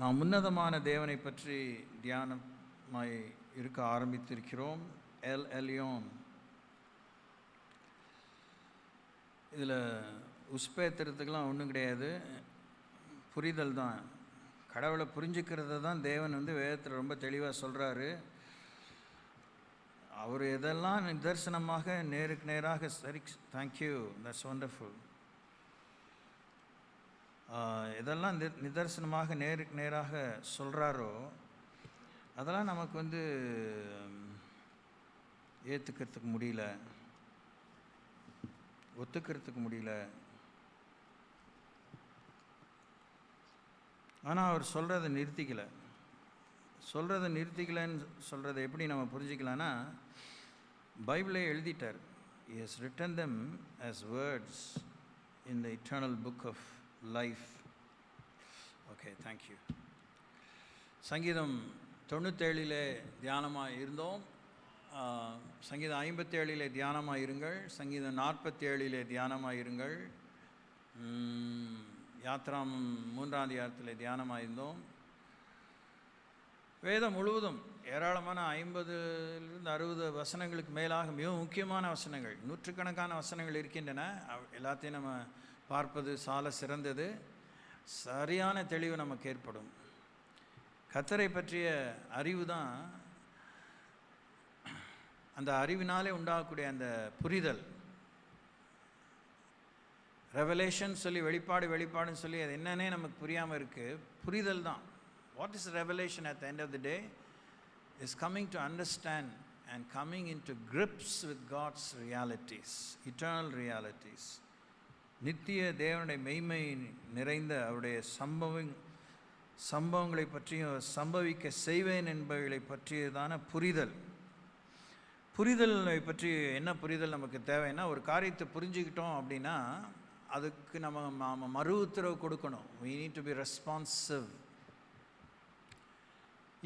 நாம் உன்னதமான தேவனை பற்றி தியானமாய் இருக்க ஆரம்பித்திருக்கிறோம். L Elyon. இதில் உஸ்பேத்துறதுக்கெலாம் ஒன்றும் கிடையாது, புரிதல் தான். கடவுளை புரிஞ்சுக்கிறது தான் தேவன் வேதத்தில் ரொம்ப தெளிவாக சொல்கிறாரு. அவர் எதெல்லாம் நிதர்சனமாக நேருக்கு நேராக சரி, தேங்க்யூ, தட்ஸ் வண்டர்ஃபுல். எதெல்லாம் நிதர்சனமாக நேருக்கு நேராக சொல்கிறாரோ அதெல்லாம் நமக்கு ஏற்றுக்கிறதுக்கு முடியல, ஒத்துக்கிறதுக்கு முடியல. ஆனால் அவர் சொல்கிறத நிறுத்திக்கலைன்னு சொல்கிறத எப்படி நம்ம புரிஞ்சிக்கலான்னா, பைபிளே எழுதிட்டார். He has written them as words in the eternal book of life. Okay, thank you. சங்கீதம் 97 தியானமாக இருந்தோம். சங்கீதம் 57 தியானமாக இருங்கள். சங்கீதம் 47 தியானமாக இருங்கள். யாத்ராமம் 3ஆம் அதிகாரத்தில் தியானமாக இருந்தோம். வேதம் முழுவதும் ஏராளமான 50லிருந்து 60 வசனங்களுக்கு மேலாக மிக முக்கியமான வசனங்கள், நூற்றுக்கணக்கான வசனங்கள் இருக்கின்றன. எல்லாத்தையும் நம்ம பார்ப்பது சால சிறந்தது. சரியான தெளிவு நமக்கு ஏற்படும். கர்த்தரை பற்றிய அறிவு தான், அந்த அறிவினாலே உண்டாகக்கூடிய அந்த புரிதல். ரெவலேஷன் சொல்லி வெளிப்பாடுன்னு சொல்லி அது என்னன்னே நமக்கு புரியாமல் இருக்குது. புரிதல் தான். What is revelation at the end of the day? Is coming to understand and coming into grips with God's realities, eternal realities. நித்திய தேவனுடைய மெய்மை நிறைந்த அவருடைய சம்பவங்களை பற்றியும் சம்பவிக்க செய்வேன் என்பவைகளை பற்றியதான புரிதலை பற்றி என்ன புரிதல் நமக்கு தேவைன்னா, ஒரு காரியத்தை புரிஞ்சுக்கிட்டோம் அப்படின்னா அதுக்கு நம்ம மறு உத்தரவு கொடுக்கணும். we need to be responsive.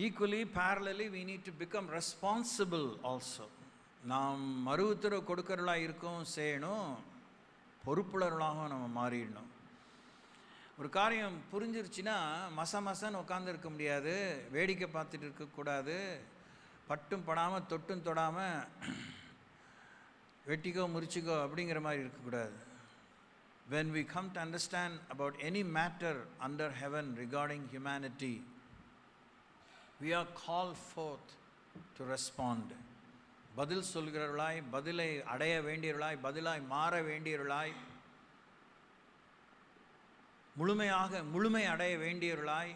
Equally, parallelly, we need to become responsible also. நாம் மறு உத்தரவு கொடுக்கறவர்களாக இருக்கவும் செய்யணும், பொறுப்புள்ளவர்களாக நம்ம மாறிடணும். ஒரு காரியம் புரிஞ்சிருச்சுன்னா மசன்னு உட்காந்துருக்க முடியாது, வேடிக்கை பார்த்துட்டு இருக்கக்கூடாது, பட்டும் படாமல் தொட்டும் தொடாமல் வெட்டிக்கோ முறிச்சிக்கோ அப்படிங்கிற மாதிரி இருக்கக்கூடாது. When we come to understand about any matter under heaven regarding humanity, we are called forth to respond. பதில் சொல்கிறவர்களாய், பதிலை அடைய வேண்டியவர்களாய், பதிலாய் மாற வேண்டியவர்களாய், முழுமை அடைய வேண்டியவர்களாய்,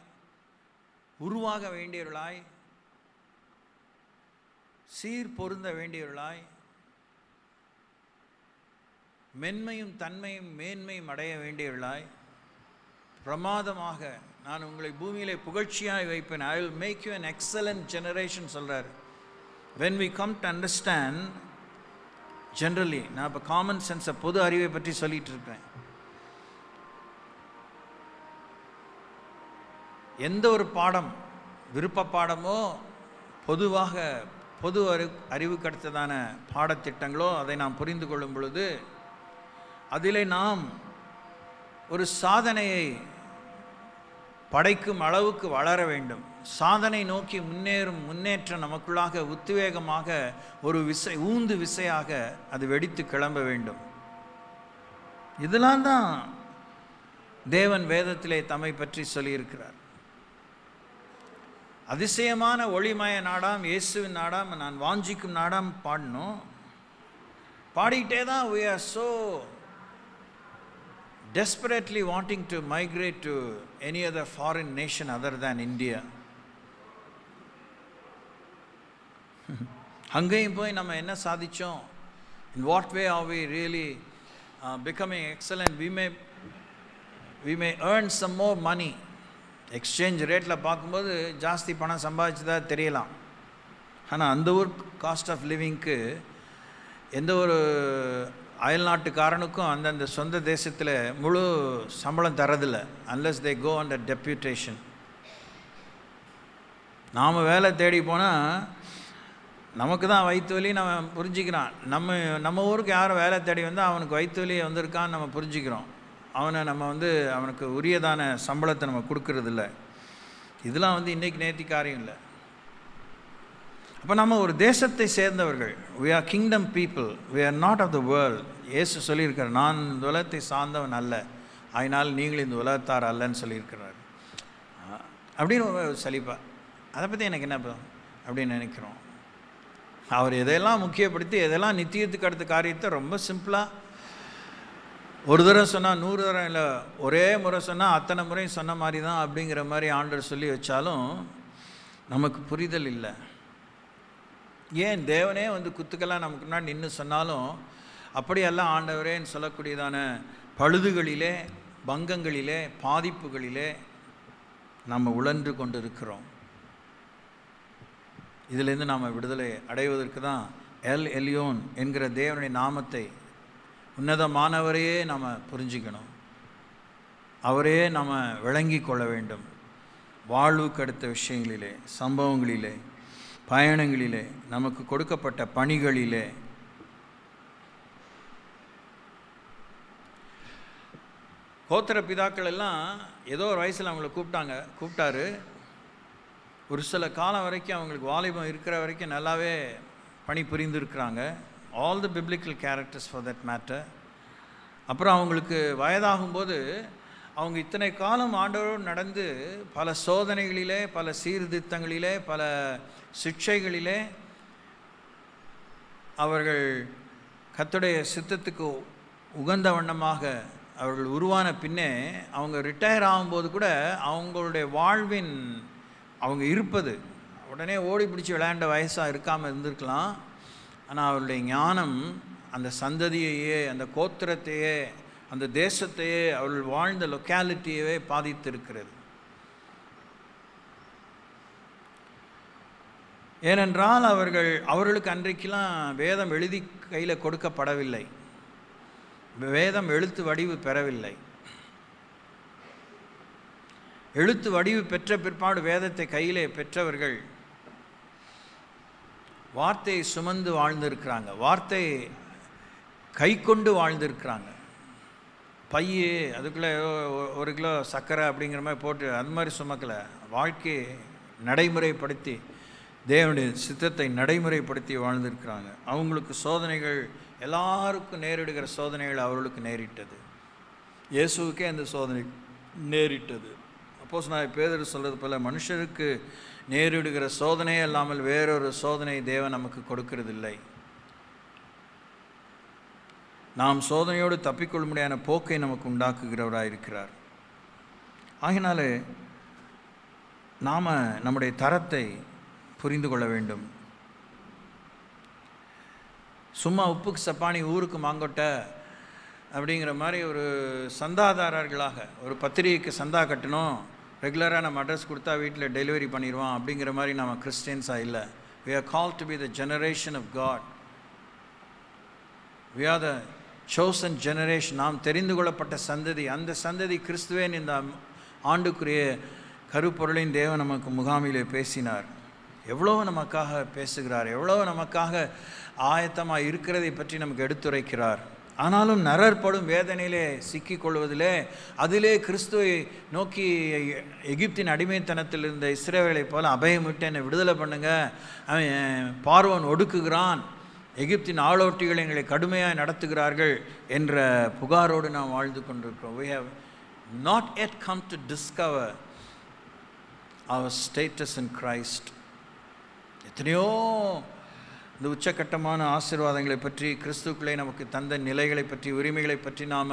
உருவாக வேண்டியவர்களாய், சீர் பொருந்த வேண்டியவர்களாய், மென்மையும் தன்மையும் மேன்மையும் அடைய வேண்டியவர்களாய், பிரமாதமாக நான் உங்களை பூமியிலே புகழ்ச்சியாய் வைப்பேன். I will make you an excellent generation சொல்கிறார். When we come to understand, generally, நான் இப்போ காமன் சென்ஸை, பொது அறிவை பற்றி சொல்லிட்டு இருக்கேன். எந்த ஒரு பாடம், விருப்ப பாடமோ பொது அறிவுக்கு அடுத்ததான பாடத்திட்டங்களோ அதை நாம் புரிந்து கொள்ளும் பொழுது அதிலே நாம் ஒரு சாதனையை படைக்கும் அளவுக்கு வளர வேண்டும். சாதனை நோக்கி முன்னேற்றம் நமக்குள்ளாக உத்வேகமாக ஒரு ஊந்து விசையாக அது வெடித்து கிளம்ப வேண்டும். இதெல்லாம் தான் தேவன் வேதத்திலே தம்மை பற்றி சொல்லியிருக்கிறார். அதிசயமான ஒளிமய நாடாம், இயேசுவின் நாடாம், நான் வாஞ்சிக்கும் நாடாம் பாடணும். பாடிக்கிட்டே தான் we are so desperately wanting to migrate to any other foreign nation other than India. அங்கேயும் போய் நம்ம என்ன சாதிச்சோம்? In what way are we really becoming excellent? We may earn some more money. Exchange ரேட்டில் பார்க்கும்போது ஜாஸ்தி பணம் சம்பாதிச்சதா தெரியலாம். ஆனால் அந்த ஒரு காஸ்ட் ஆஃப் லிவிங்க்கு எந்த ஒரு அயல்நாட்டுக்காரனுக்கும் அந்தந்த சொந்த தேசத்தில் முழு சம்பளம் தரதில்லை, unless they go under deputation. நாம் வேலை தேடி போனால் நமக்கு தான் வயிற்று வலி நம்ம புரிஞ்சுக்கிறான். நம்ம ஊருக்கு யாரும் வேலை தேடி வந்தால் அவனுக்கு வயிற்று வலி வந்திருக்கான்னு நம்ம புரிஞ்சுக்கிறோம். அவனை நம்ம அவனுக்கு உரியதான சம்பளத்தை நம்ம கொடுக்கறதில்ல. இதெல்லாம் இன்றைக்கி நேர்த்தி காரியம் இல்லை. அப்போ நம்ம ஒரு தேசத்தை சேர்ந்தவர்கள். we are kingdom people, we are not of the world. இயேசு சொல்லியிருக்கார், நான் இந்த உலகத்தை சார்ந்தவன் அல்ல, அதனால் நீங்கள் இந்த உலகத்தார் அல்லன்னு சொல்லியிருக்கிறார். அப்படின்னு ஒரு சலிப்பா, அதை பற்றி எனக்கு என்ன அப்படின்னு நினைக்கிறோம். அவர் எதையெல்லாம் முக்கியப்படுத்தி எதெல்லாம் நித்தியத்துக்கு அடுத்த காரியத்தை ரொம்ப சிம்பிளாக ஒரு தடவை சொன்னால் 100 தடவை இல்லை, ஒரே முறை சொன்னால் அத்தனை முறையும் சொன்ன மாதிரி தான் அப்படிங்கிற மாதிரி ஆண்டவர் சொல்லி வச்சாலும் நமக்கு புரிதல் இல்லை. ஏன் தேவனே குத்துக்கெல்லாம் நமக்கு முன்னாடி நின்று சொன்னாலும் அப்படியெல்லாம் ஆண்டவரேன்னு சொல்லக்கூடியதான பழுதுகளிலே, பங்கங்களிலே, பாதிப்புகளிலே நம்ம உழன்று கொண்டு இருக்கிறோம். இதிலேருந்து நாம் விடுதலை அடைவதற்கு தான் எல் எலியோன் என்கிற தேவனுடைய நாமத்தை, உன்னதமானவரையே நாம் புரிஞ்சிக்கணும், அவரையே நாம் விளங்கி கொள்ள வேண்டும். வாழ்வுக்கு அடுத்த விஷயங்களிலே, சம்பவங்களிலே, பயணங்களிலே, நமக்கு கொடுக்கப்பட்ட பணிகளிலே. கோத்திர பிதாக்கள் எல்லாம் ஏதோ ஒரு வயசில் அவங்கள கூப்பிட்டாரு. ஒரு சில காலம் வரைக்கும் அவங்களுக்கு வாலிபம் இருக்கிற வரைக்கும் நல்லாவே பணி புரிந்துருக்கிறாங்க. All the biblical characters for that matter. அப்புறம் அவங்களுக்கு வயதாகும்போது அவங்க இத்தனை காலம் ஆண்டவரோடு நடந்து பல சோதனைகளிலே, பல சீர்திருத்தங்களிலே, பல சிக்ஷைகளிலே அவர்கள் கர்த்தருடைய சித்தத்துக்கு உகந்த வண்ணமாக அவர்கள் உருவான பின்னே அவங்க ரிட்டையர் ஆகும்போது கூட அவங்களுடைய வாழ்வின் அவங்க இருப்பது உடனே ஓடி பிடிச்சி விளையாண்ட வயசாக இருக்காமல் இருந்திருக்கலாம். ஆனால் அவருடைய ஞானம் அந்த சந்ததியையே, அந்த கோத்திரத்தையே, அந்த தேசத்தையே, அவர்கள் வாழ்ந்த லொக்காலிட்டியவே பாதித்திருக்கிறது. ஏனென்றால் அவர்களுக்கு அன்றைக்கெல்லாம் வேதம் எழுதி கையில் கொடுக்கப்படவில்லை, வேதம் எழுத்து வடிவு பெறவில்லை. எழுத்து வடிவு பெற்ற பிற்பாடு வேதத்தை கையிலே பெற்றவர்கள் வார்த்தையை சுமந்து வாழ்ந்திருக்கிறாங்க, வார்த்தையை கை கொண்டு வாழ்ந்திருக்கிறாங்க. பையே அதுக்குள்ளே 1 கிலோ சர்க்கரை அப்படிங்கிற மாதிரி போட்டு அது மாதிரி சுமக்கலை, வாழ்க்கையை நடைமுறைப்படுத்தி தேவனுடைய சித்தத்தை நடைமுறைப்படுத்தி வாழ்ந்திருக்கிறாங்க. அவங்களுக்கு சோதனைகள், எல்லாருக்கும் நேரிடுகிற சோதனைகள் அவர்களுக்கு நேரிட்டது. இயேசுவுக்கே அந்த சோதனை நேரிட்டது. அப்போஸ்தலனாகிய பேதுரு சொல்கிறது போல, மனுஷருக்கு நேரிடுகிற சோதனையே இல்லாமல் வேறொரு சோதனை தேவன் நமக்கு கொடுக்கறதில்லை. நாம் சோதனையோடு தப்பிக்கொள்ள முடியாத போக்கை நமக்கு உண்டாக்குகிறவராக இருக்கிறார். ஆகினாலே நாம் நம்முடைய தரத்தை புரிந்து கொள்ள வேண்டும். சும்மா உப்புக்கு சப்பானி ஊருக்கு மாங்கொட்டை அப்படிங்கிற மாதிரி ஒரு சந்தாதாரர்களாக, ஒரு பத்திரிகைக்கு சந்தா கட்டணும், ரெகுலராக நம்ம அட்ரஸ் கொடுத்தா வீட்டில் டெலிவரி பண்ணிடுவோம் அப்படிங்கிற மாதிரி நம்ம கிறிஸ்டியன்ஸாக இல்லை. we are called to be the generation of God. we are the chosen generation. நாம் தெரிந்து கொள்ளப்பட்ட சந்ததி. அந்த சந்ததி கிறிஸ்துவேன் இந்த ஆண்டுக்குரிய கருப்பொருளின் தேவன் நமக்கு முகாமிலே பேசினார். எவ்வளோ நமக்காக பேசுகிறார், எவ்வளோ நமக்காக ஆயத்தமாக இருக்கிறதை பற்றி நமக்கு எடுத்துரைக்கிறார். ஆனாலும் நரற்படும் வேதனையிலே சிக்கிக்கொள்வதிலே, அதிலே கிறிஸ்துவை நோக்கி எகிப்தின் அடிமைத்தனத்தில் இருந்த இஸ்ரவேலை போல அபயமிட்டு என்னை விடுதலை பண்ணுங்க, அவன் பார்வோன் ஒடுக்குகிறான், எகிப்தின் ஆளோட்டிகள் எங்களை கடுமையாக நடத்துகிறார்கள் என்ற புகாரோடு நாம் வாழ்ந்து கொண்டிருக்கிறோம். we have not yet come to discover our status in Christ. எத்தனையோ இந்த உச்சக்கட்டமான ஆசீர்வாதங்களை பற்றி, கிறிஸ்துக்களை நமக்கு தந்த நிலைகளை பற்றி, உரிமைகளை பற்றி நாம்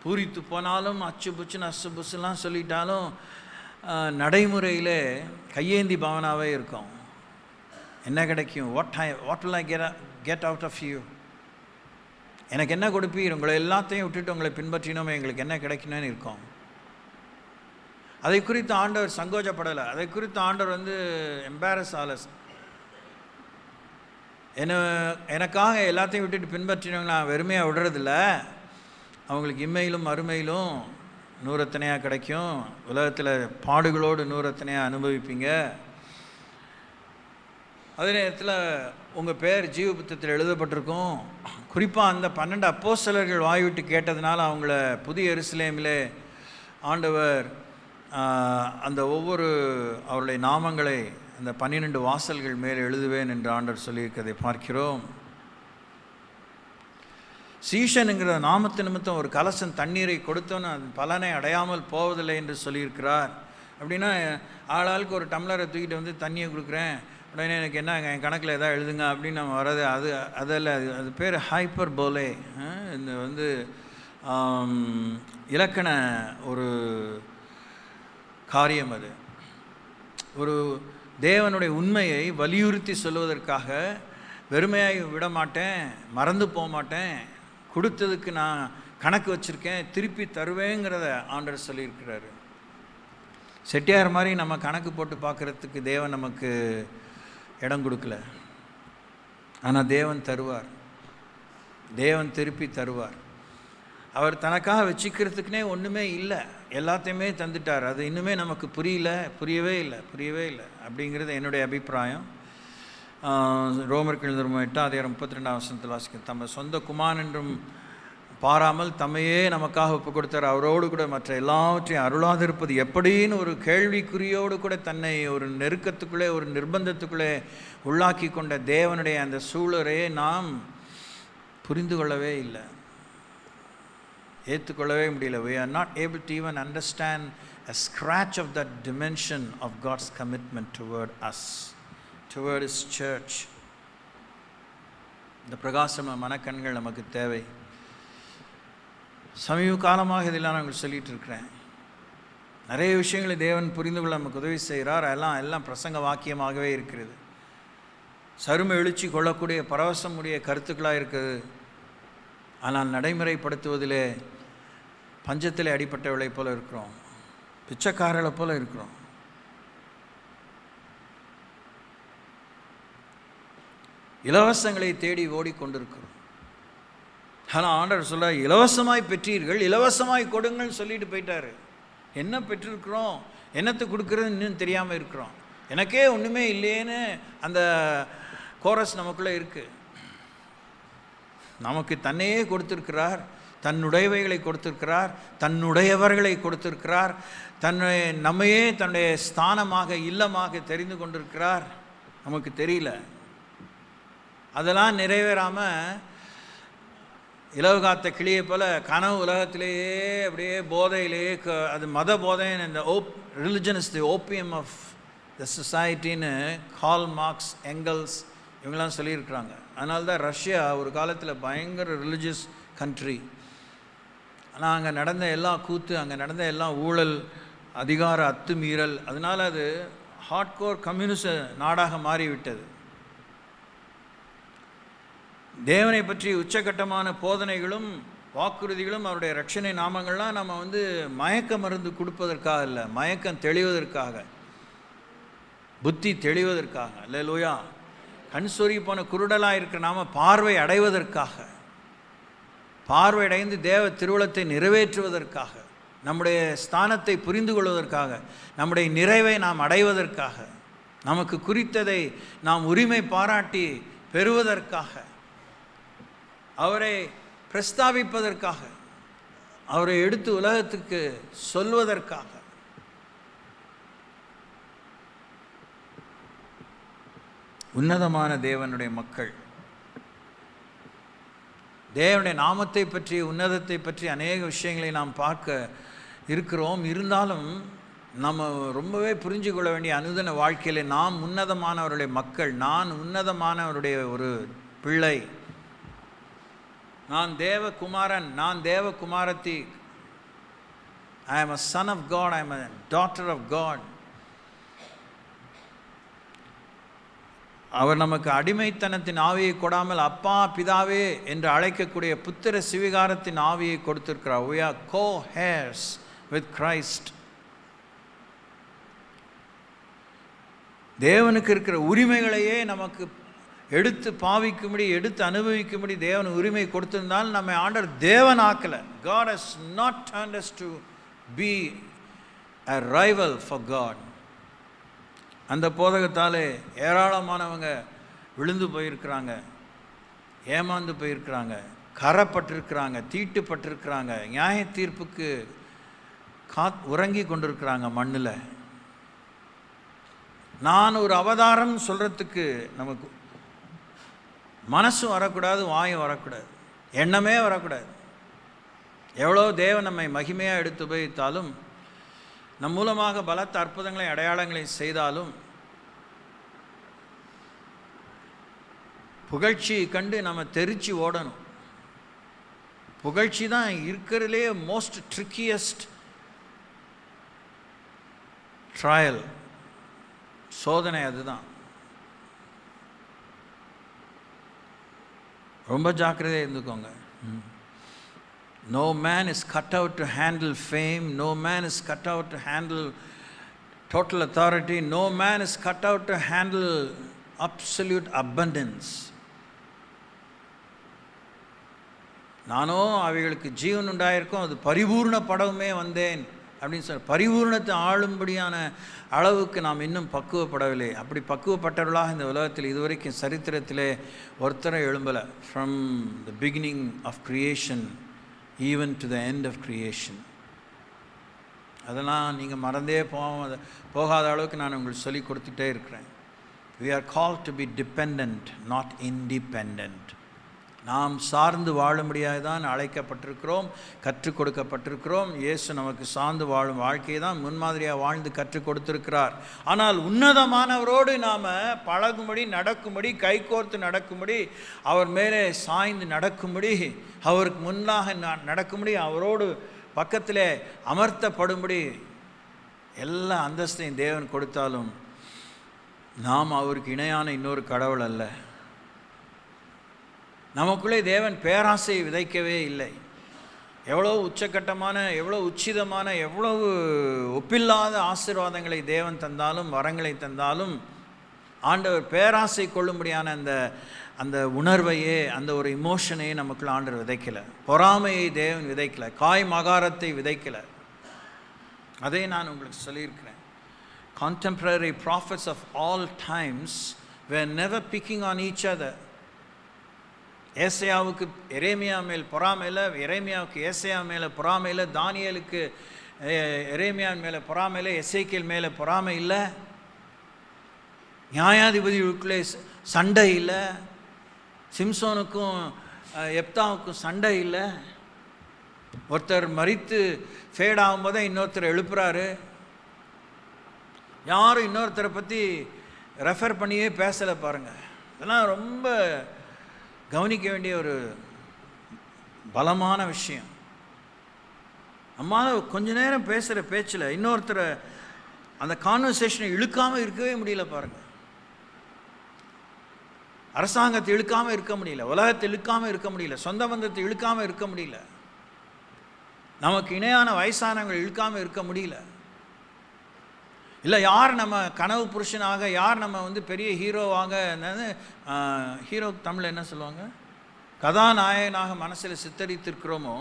பூரித்து போனாலும், அச்சு புச்சுன்னு அசு புசுலாம் சொல்லிட்டாலும் நடைமுறையில் கையேந்தி பாவனாகவே இருக்கும். என்ன கிடைக்கும்? What will I get out of you? எனக்கு என்ன கொடுப்பீர்? உங்களை எல்லாத்தையும் விட்டுட்டு உங்களை பின்பற்றினோமே, எங்களுக்கு என்ன கிடைக்கணும்னு இருக்கும். அதை குறித்து ஆண்டவர் சங்கோஜப்படலை. அதை குறித்து ஆண்டவர் எம்பாரஸ் ஆகலை. எனக்காக எல்லாத்தையும் விட்டுட்டு பின்பற்றினவங்க நான் வெறுமையாக விடுறதில்ல, அவங்களுக்கு இம்மையிலும் அருமையிலும் நூறத்தனையாக கிடைக்கும், உலகத்தில் பாடுகளோடு நூறத்தனையாக அனுபவிப்பீங்க. அதே நேரத்தில் உங்கள் பேர் ஜீவ புத்தகத்தில் எழுதப்பட்டிருக்கும். குறிப்பாக அந்த 12 அப்போஸ்தலர்கள் வாய்விட்டு கேட்டதுனால அவங்கள புதிய எருசலேமிலே ஆண்டவர் அந்த ஒவ்வொரு அவருடைய நாமங்களை அந்த 12 வாசல்கள் மேல் எழுதுவேன் என்று ஆண்டவர் சொல்லியிருக்கிறதை பார்க்கிறோம். சீஷனுங்கிற நாமத்து நிமித்தம் ஒரு கலசம் தண்ணீரை கொடுத்தோன்னு அது பலனை அடையாமல் போவதில்லை என்று சொல்லியிருக்கிறார். அப்படின்னா ஆளாளுக்கு ஒரு டம்ளரை தூக்கிட்டு வந்து தண்ணியை கொடுக்குறேன், உடனே எனக்கு என்ன என் கணக்கில் எதாவது எழுதுங்க அப்படின்னு நம்ம வர்றது அதெல்லாம் அது பேர் ஹைப்பர் போலே. இந்த வந்து இலக்கண ஒரு காரியம். அது ஒரு தேவனுடைய உண்மையை வலியுறுத்தி சொல்வதற்காக வெறுமையாகி விட மாட்டேன், மறந்து போக மாட்டேன், கொடுத்ததுக்கு நான் கணக்கு வச்சுருக்கேன், திருப்பி தருவேங்கிறத ஆண்டவர் சொல்லியிருக்கிறாரு. செட்டியார் மாதிரி நம்ம கணக்கு போட்டு பார்க்குறதுக்கு தேவன் நமக்கு இடம் கொடுக்கல. ஆனால் தேவன் தருவார், தேவன் திருப்பி தருவார். அவர் தனக்காக வச்சுக்கிறதுக்குனே ஒன்றுமே இல்லை, எல்லாத்தையுமே தந்துட்டார். அது இன்னுமே நமக்கு புரியவே இல்லை அப்படிங்கிறது என்னுடைய அபிப்பிராயம். ரோமர்கள் எழுதின 8:32 வாசிக்கும். தம்ம சொந்த குமாரன் என்றும் பாராமல் தம்மையே நமக்காக ஒப்பு கொடுத்தார், அவரோடு கூட மற்ற எல்லாவற்றையும் அருளாதிருப்பது எப்படின்னு ஒரு கேள்விக்குறியோடு கூட தன்னை ஒரு நெருக்கத்துக்குள்ளே ஒரு நிர்பந்தத்துக்குள்ளே உள்ளாக்கி கொண்ட தேவனுடைய அந்த சூழலையே நாம் புரிந்து கொள்ளவே இல்லை, ஏற்றுக்கொள்ளவே முடியல. We are not able to even understand a scratch of that dimension of God's commitment toward us, toward His church. இந்த பிரகாசமான மனக்கண்கள் நமக்கு தேவை. சமீப காலமாக இதெல்லாம் நான் சொல்லிகிட்டு இருக்கிறேன். நிறைய விஷயங்களை தேவன் புரிந்து கொள்ள நமக்கு உதவி செய்கிறார். எல்லாம் பிரசங்க வாக்கியமாகவே இருக்கிறது. சரும எழுச்சி கொள்ளக்கூடிய பரவசமுடைய கருத்துக்களாக இருக்குது. ஆனால் நடைமுறைப்படுத்துவதிலே பஞ்சத்தில் அடிப்பட்டவளை போல இருக்கிறோம், பிச்சைக்காரர்களை போல இருக்கிறோம். இலவசங்களை தேடி ஓடிக்கொண்டிருக்கிறோம். ஆனால் ஆண்டவர் சொல்ல, இலவசமாய் பெற்றீர்கள், இலவசமாய் கொடுங்கள் சொல்லிட்டு போயிட்டாரு. என்ன பெற்றிருக்கிறோம், என்னத்தை கொடுக்குறது இன்னும் தெரியாமல் இருக்கிறோம். எனக்கே ஒன்றுமே இல்லையேன்னு அந்த கோரஸ் நமக்குள்ளே இருக்குது. நமக்கு தன்னையே கொடுத்திருக்கிறார், தன்னுடையவைகளை கொடுத்திருக்கிறார், தன்னுடையவர்களை கொடுத்திருக்கிறார், நம்மையே தன்னுடைய ஸ்தானமாக இல்லமாக தெரிந்து கொண்டிருக்கிறார். நமக்கு தெரியல. அதெல்லாம் நிறைவேறாமல் இலவு காத்த கிளியை போல கனவு உலகத்திலேயே அப்படியே போதையிலேயே, அது மத போதைன்னு, இந்த religion is the opium of the சொசைட்டின்னு கார்ல் மார்க்ஸ், எங்கல்ஸ் இவங்கெல்லாம் சொல்லியிருக்கிறாங்க. அதனால தான் ரஷ்யா ஒரு காலத்தில் பயங்கர ரிலிஜியஸ் கண்ட்ரி. ஆனால் அங்கே நடந்த எல்லா கூத்து, அங்கே நடந்த எல்லா ஊழல், அதிகார அத்துமீறல், அதனால் அது ஹார்ட்கோர் கம்யூனிச நாடாக மாறிவிட்டது. தேவனை பற்றி உச்சகட்டமான போதனைகளும் வாக்குறுதிகளும் அவருடைய ரட்சணை நாமங்கள்லாம் நம்ம மயக்க மருந்து கொடுப்பதற்காக இல்லை, மயக்கம் தெளிவதற்காக, புத்தி தெளிவதற்காக. அல்லேலூயா. கண் சொறி போன குருடலாக இருக்கிற நாம பார்வை அடைவதற்காக, பார்வை அடைந்து தேவ திருவுளத்தை நிறைவேற்றுவதற்காக, நம்முடைய ஸ்தானத்தை புரிந்து கொள்வதற்காக, நம்முடைய நிறைவை நாம் அடைவதற்காக, நமக்கு குறித்ததை நாம் உரிமை பாராட்டி பெறுவதற்காக, அவரை பிரஸ்தாபிப்பதற்காக, அவரை எடுத்து உலகத்துக்கு சொல்வதற்காக. உன்னதமான தேவனுடைய மக்கள், தேவனுடைய நாமத்தை பற்றி, உன்னதத்தை பற்றி அநேக விஷயங்களை நாம் பார்க்க இருக்கிறோம். இருந்தாலும் நம்ம ரொம்பவே புரிஞ்சு கொள்ள வேண்டிய அனுதின வாழ்க்கையில் நாம் உன்னதமானவருடைய மக்கள், நான் உன்னதமானவருடைய ஒரு பிள்ளை, நான் தேவகுமாரன், நான் தேவகுமாரத்தி. I am a son of God, I am a daughter of God. அவர் நமக்கு அடிமைத்தனத்தின் ஆவியை கொடாமல் அப்பா பிதாவே என்று அழைக்கக்கூடிய புத்திர சிவிகாரத்தின் ஆவியை கொடுத்திருக்கிறார். We are co-heirs with Christ. தேவனுக்கு இருக்கிற உரிமைகளையே நமக்கு எடுத்து பாவிக்கும்படி, எடுத்து அனுபவிக்கும்படி தேவன் உரிமை கொடுத்திருந்தால் நம்மை ஆண்டவர் தேவன் ஆக்கல. God has not turned us to be a rival for God. அந்த போதகத்தாலே ஏராளமானவங்க விழுந்து போயிருக்கிறாங்க, ஏமாந்து போயிருக்கிறாங்க, கரப்பட்டிருக்கிறாங்க, தீட்டுப்பட்டிருக்கிறாங்க, நியாய தீர்ப்புக்கு உறங்கி கொண்டிருக்கிறாங்க மண்ணில். நான் ஒரு அவதாரம் சொல்கிறதுக்கு நமக்கு மனசும் வரக்கூடாது, வாயும் வரக்கூடாது, எண்ணமே வரக்கூடாது. எவ்வளோ தேவன் நம்மை மகிமையாக எடுத்து உபயோகித்தாலும், நம் மூலமாக பலத்த அற்புதங்களை அடையாளங்களை செய்தாலும், புகழ்ச்சி கண்டு நம்ம தெரிச்சு ஓடணும். புகழ்ச்சி தான் இருக்கிறதுலே மோஸ்ட் ட்ரிக்கியஸ்ட் ட்ரையல், சோதனை. அதுதான் ரொம்ப ஜாக்கிரதையாக இருந்துக்கோங்க. No man is cut out to handle fame. No man is cut out to handle total authority. No man is cut out to handle absolute abundance. நானோ அவைகளுக்கு ஜீவன் உண்டாயிருக்கும், அது பரிபூர்ண படவுமே வந்தேன் அப்படின்னு சொல்ல, பரிபூர்ணத்தை ஆளும்படியான அளவுக்கு நாம் இன்னும் பக்குவப்படவில்லை. அப்படி பக்குவப்பட்டவர்களாக இந்த உலகத்தில் இதுவரைக்கும் சரித்திரத்திலே ஒருத்தரை எழும்பலை. From the beginning of creation even to the end of creation. அதெல்லாம் நீங்கள் மறந்தே போகாத அளவுக்கு நான் உங்களுக்கு சொல்லி கொடுத்துட்டே இருக்கிறேன். We are called to be dependent, not independent. நாம் சார்ந்து வாழும்படியாக தான் அழைக்கப்பட்டிருக்கிறோம், கற்றுக் கொடுக்கப்பட்டிருக்கிறோம். இயேசு நமக்கு சார்ந்து வாழும் வாழ்க்கையை தான் முன்மாதிரியாக வாழ்ந்து கற்றுக் கொடுத்திருக்கிறார். ஆனால் உன்னதமானவரோடு நாம் பழகும்படி, நடக்கும்படி, கைகோர்த்து நடக்கும்படி, அவர் மேலே சாய்ந்து நடக்கும்படி, அவருக்கு முன்னாக நடக்கும்படி, அவரோடு பக்கத்திலே அமர்த்தப்படும்படி எல்லா அந்தஸ்தையும் தேவன் கொடுத்தாலும் நாம் அவருக்கு இணையான இன்னொரு கடவுள் அல்ல. நமக்குள்ளே தேவன் பேராசையை விதைக்கவே இல்லை. எவ்வளோ உச்சக்கட்டமான, எவ்வளோ உச்சிதமான, எவ்வளவு ஒப்பில்லாத ஆசீர்வாதங்களை தேவன் தந்தாலும், வரங்களை தந்தாலும், ஆண்டவர் பேராசை கொள்ளும்படியான அந்த உணர்வையே, அந்த ஒரு இமோஷனையே நமக்குள்ள ஆண்டவர் விதைக்கலை. பொறாமையை தேவன் விதைக்கலை, காய் மகாரத்தை விதைக்கலை. அதை நான் உங்களுக்கு சொல்லியிருக்கிறேன். Contemporary prophets of all times were never picking on each other. ஏசையாவுக்கு எரேமியா மேல் பொறாமையில், எரேமியாவுக்கு ஏசையா மேலே பொறாமையில், தானியேலுக்கு எரேமியாவின் மேலே பொறாமையில், எசேக்கியேல் மேலே பொறாமை இல்லை, நியாயாதிபதிகளுக்குள்ளே சண்டை இல்லை, சிம்சோனுக்கும் எப்தாவுக்கும் சண்டை இல்லை. ஒருத்தர் மரித்து ஃபேட் ஆகும்போதே இன்னொருத்தர் எழுப்புறாரு. யாரும் இன்னொருத்தரை பற்றி ரெஃபர் பண்ணியே பேசலை பாருங்கள். இதெல்லாம் ரொம்ப கவனிக்க வேண்டிய ஒரு பலமான விஷயம். நம்மளால் கொஞ்ச நேரம் பேசுகிற பேச்சில் இன்னொருத்தரை அந்த கான்வர்சேஷனை இழுக்காமல் இருக்கவே முடியல பாருங்கள். அரசாங்கத்தை இழுக்காமல் இருக்க முடியல, உலகத்தை இழுக்காமல் இருக்க முடியல, சொந்த பந்தத்தை இழுக்காமல் இருக்க முடியல, நமக்கு இணையான வயசானவங்களை இழுக்காமல் இருக்க முடியல. இல்லை யார் நம்ம கனவு புருஷனாக, யார் நம்ம பெரிய ஹீரோவாக, ஹீரோ தமிழில் என்ன சொல்லுவாங்க, கதாநாயகனாக மனசில் சித்தரித்திருக்கிறோமோ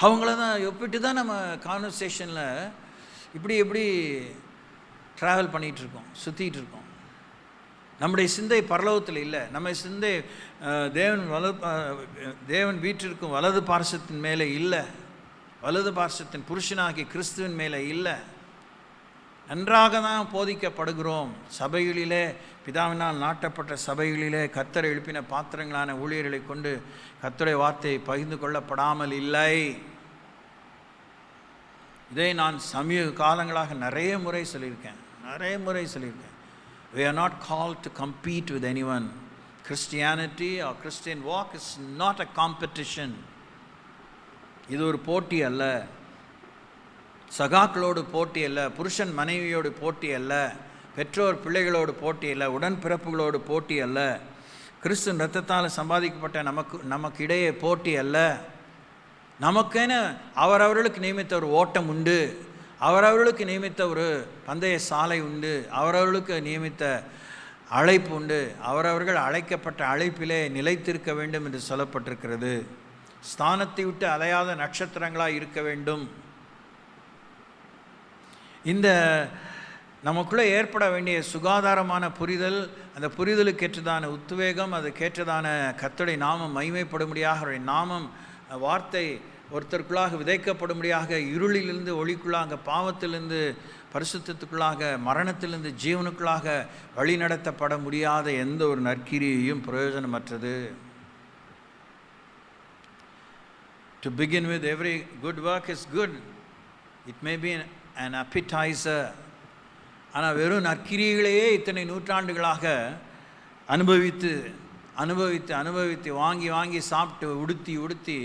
அவங்கள தான் ஒப்பிட்டு தான் நம்ம கான்வர்சேஷனில் இப்படி ட்ராவல் பண்ணிகிட்ருக்கோம், சுற்றிகிட்டு இருக்கோம். நம்முடைய சிந்தை பரலோகத்தில் இல்லை. நம்ம சிந்தை தேவன் வீற்றிருக்கும் வலது பார்சத்தின் மேலே இல்லை, வலது பார்சத்தின் புருஷனாகி கிறிஸ்துவின் மேலே இல்லை. நன்றாக தான் போதிக்கப்படுகிறோம். சபைகளிலே, பிதாவினால் நாட்டப்பட்ட சபைகளிலே கர்த்தரை எழுப்பின பாத்திரங்களான ஊழியர்களை கொண்டு கர்த்தருடைய வார்த்தையை பகிர்ந்து கொள்ளப்படாமல் இல்லை. இதை நான் சமீப காலங்களாக நிறைய முறை சொல்லியிருக்கேன். We are not called to compete with anyone. Christianity or Christian walk is not a competition. இது ஒரு போட்டி அல்ல. சகாக்களோடு போட்டி அல்ல, புருஷன் மனைவியோடு போட்டி அல்ல, பெற்றோர் பிள்ளைகளோடு போட்டி அல்ல, உடன்பிறப்புகளோடு போட்டி அல்ல, கிறிஸ்துவின் இரத்தத்தால் சம்பாதிக்கப்பட்ட நமக்கு இடையே போட்டி அல்ல. நமக்கென அவரவர்களுக்கு நியமித்த ஒரு ஓட்டம் உண்டு, அவரவர்களுக்கு நியமித்த ஒரு பந்தய சாலை உண்டு, அவரவர்களுக்கு நியமித்த அழைப்பு உண்டு. அவரவர்கள் அழைக்கப்பட்ட அழைப்பிலே நிலைத்திருக்க வேண்டும் என்று சொல்லப்பட்டிருக்கிறது. ஸ்தானத்தை விட்டு அலையாத நட்சத்திரங்களாக இருக்க வேண்டும். இந்த நமக்குள்ளே ஏற்பட வேண்டிய சுகாதாரமான புரிதல், அந்த புரிதலுக்கு ஏற்றதான உத்வேகம், அதுக்கேற்றதான கர்த்தருடைய நாமம் மகிமைப்படும்படியாக அவருடைய நாமம் வார்த்தை ஒருத்தருக்குள்ளாக விதைக்கப்படும்படியாக இருளிலிருந்து ஒளிக்குள்ளாக, பாவத்திலிருந்து பரிசுத்தத்துக்குள்ளாக, மரணத்திலிருந்து ஜீவனுக்குள்ளாக வழி நடத்தப்பட முடியாத எந்த ஒரு நற்கிரியையும் பிரயோஜனமற்றது. To begin with, every good work is good. It may be an appetizer. ஆனால் வெறும் நற்கிரியைகளையே இத்தனை நூற்றாண்டுகளாக அனுபவித்து அனுபவித்து அனுபவித்து வாங்கி வாங்கி சாப்பிட்டு உடுத்தி உடுத்தி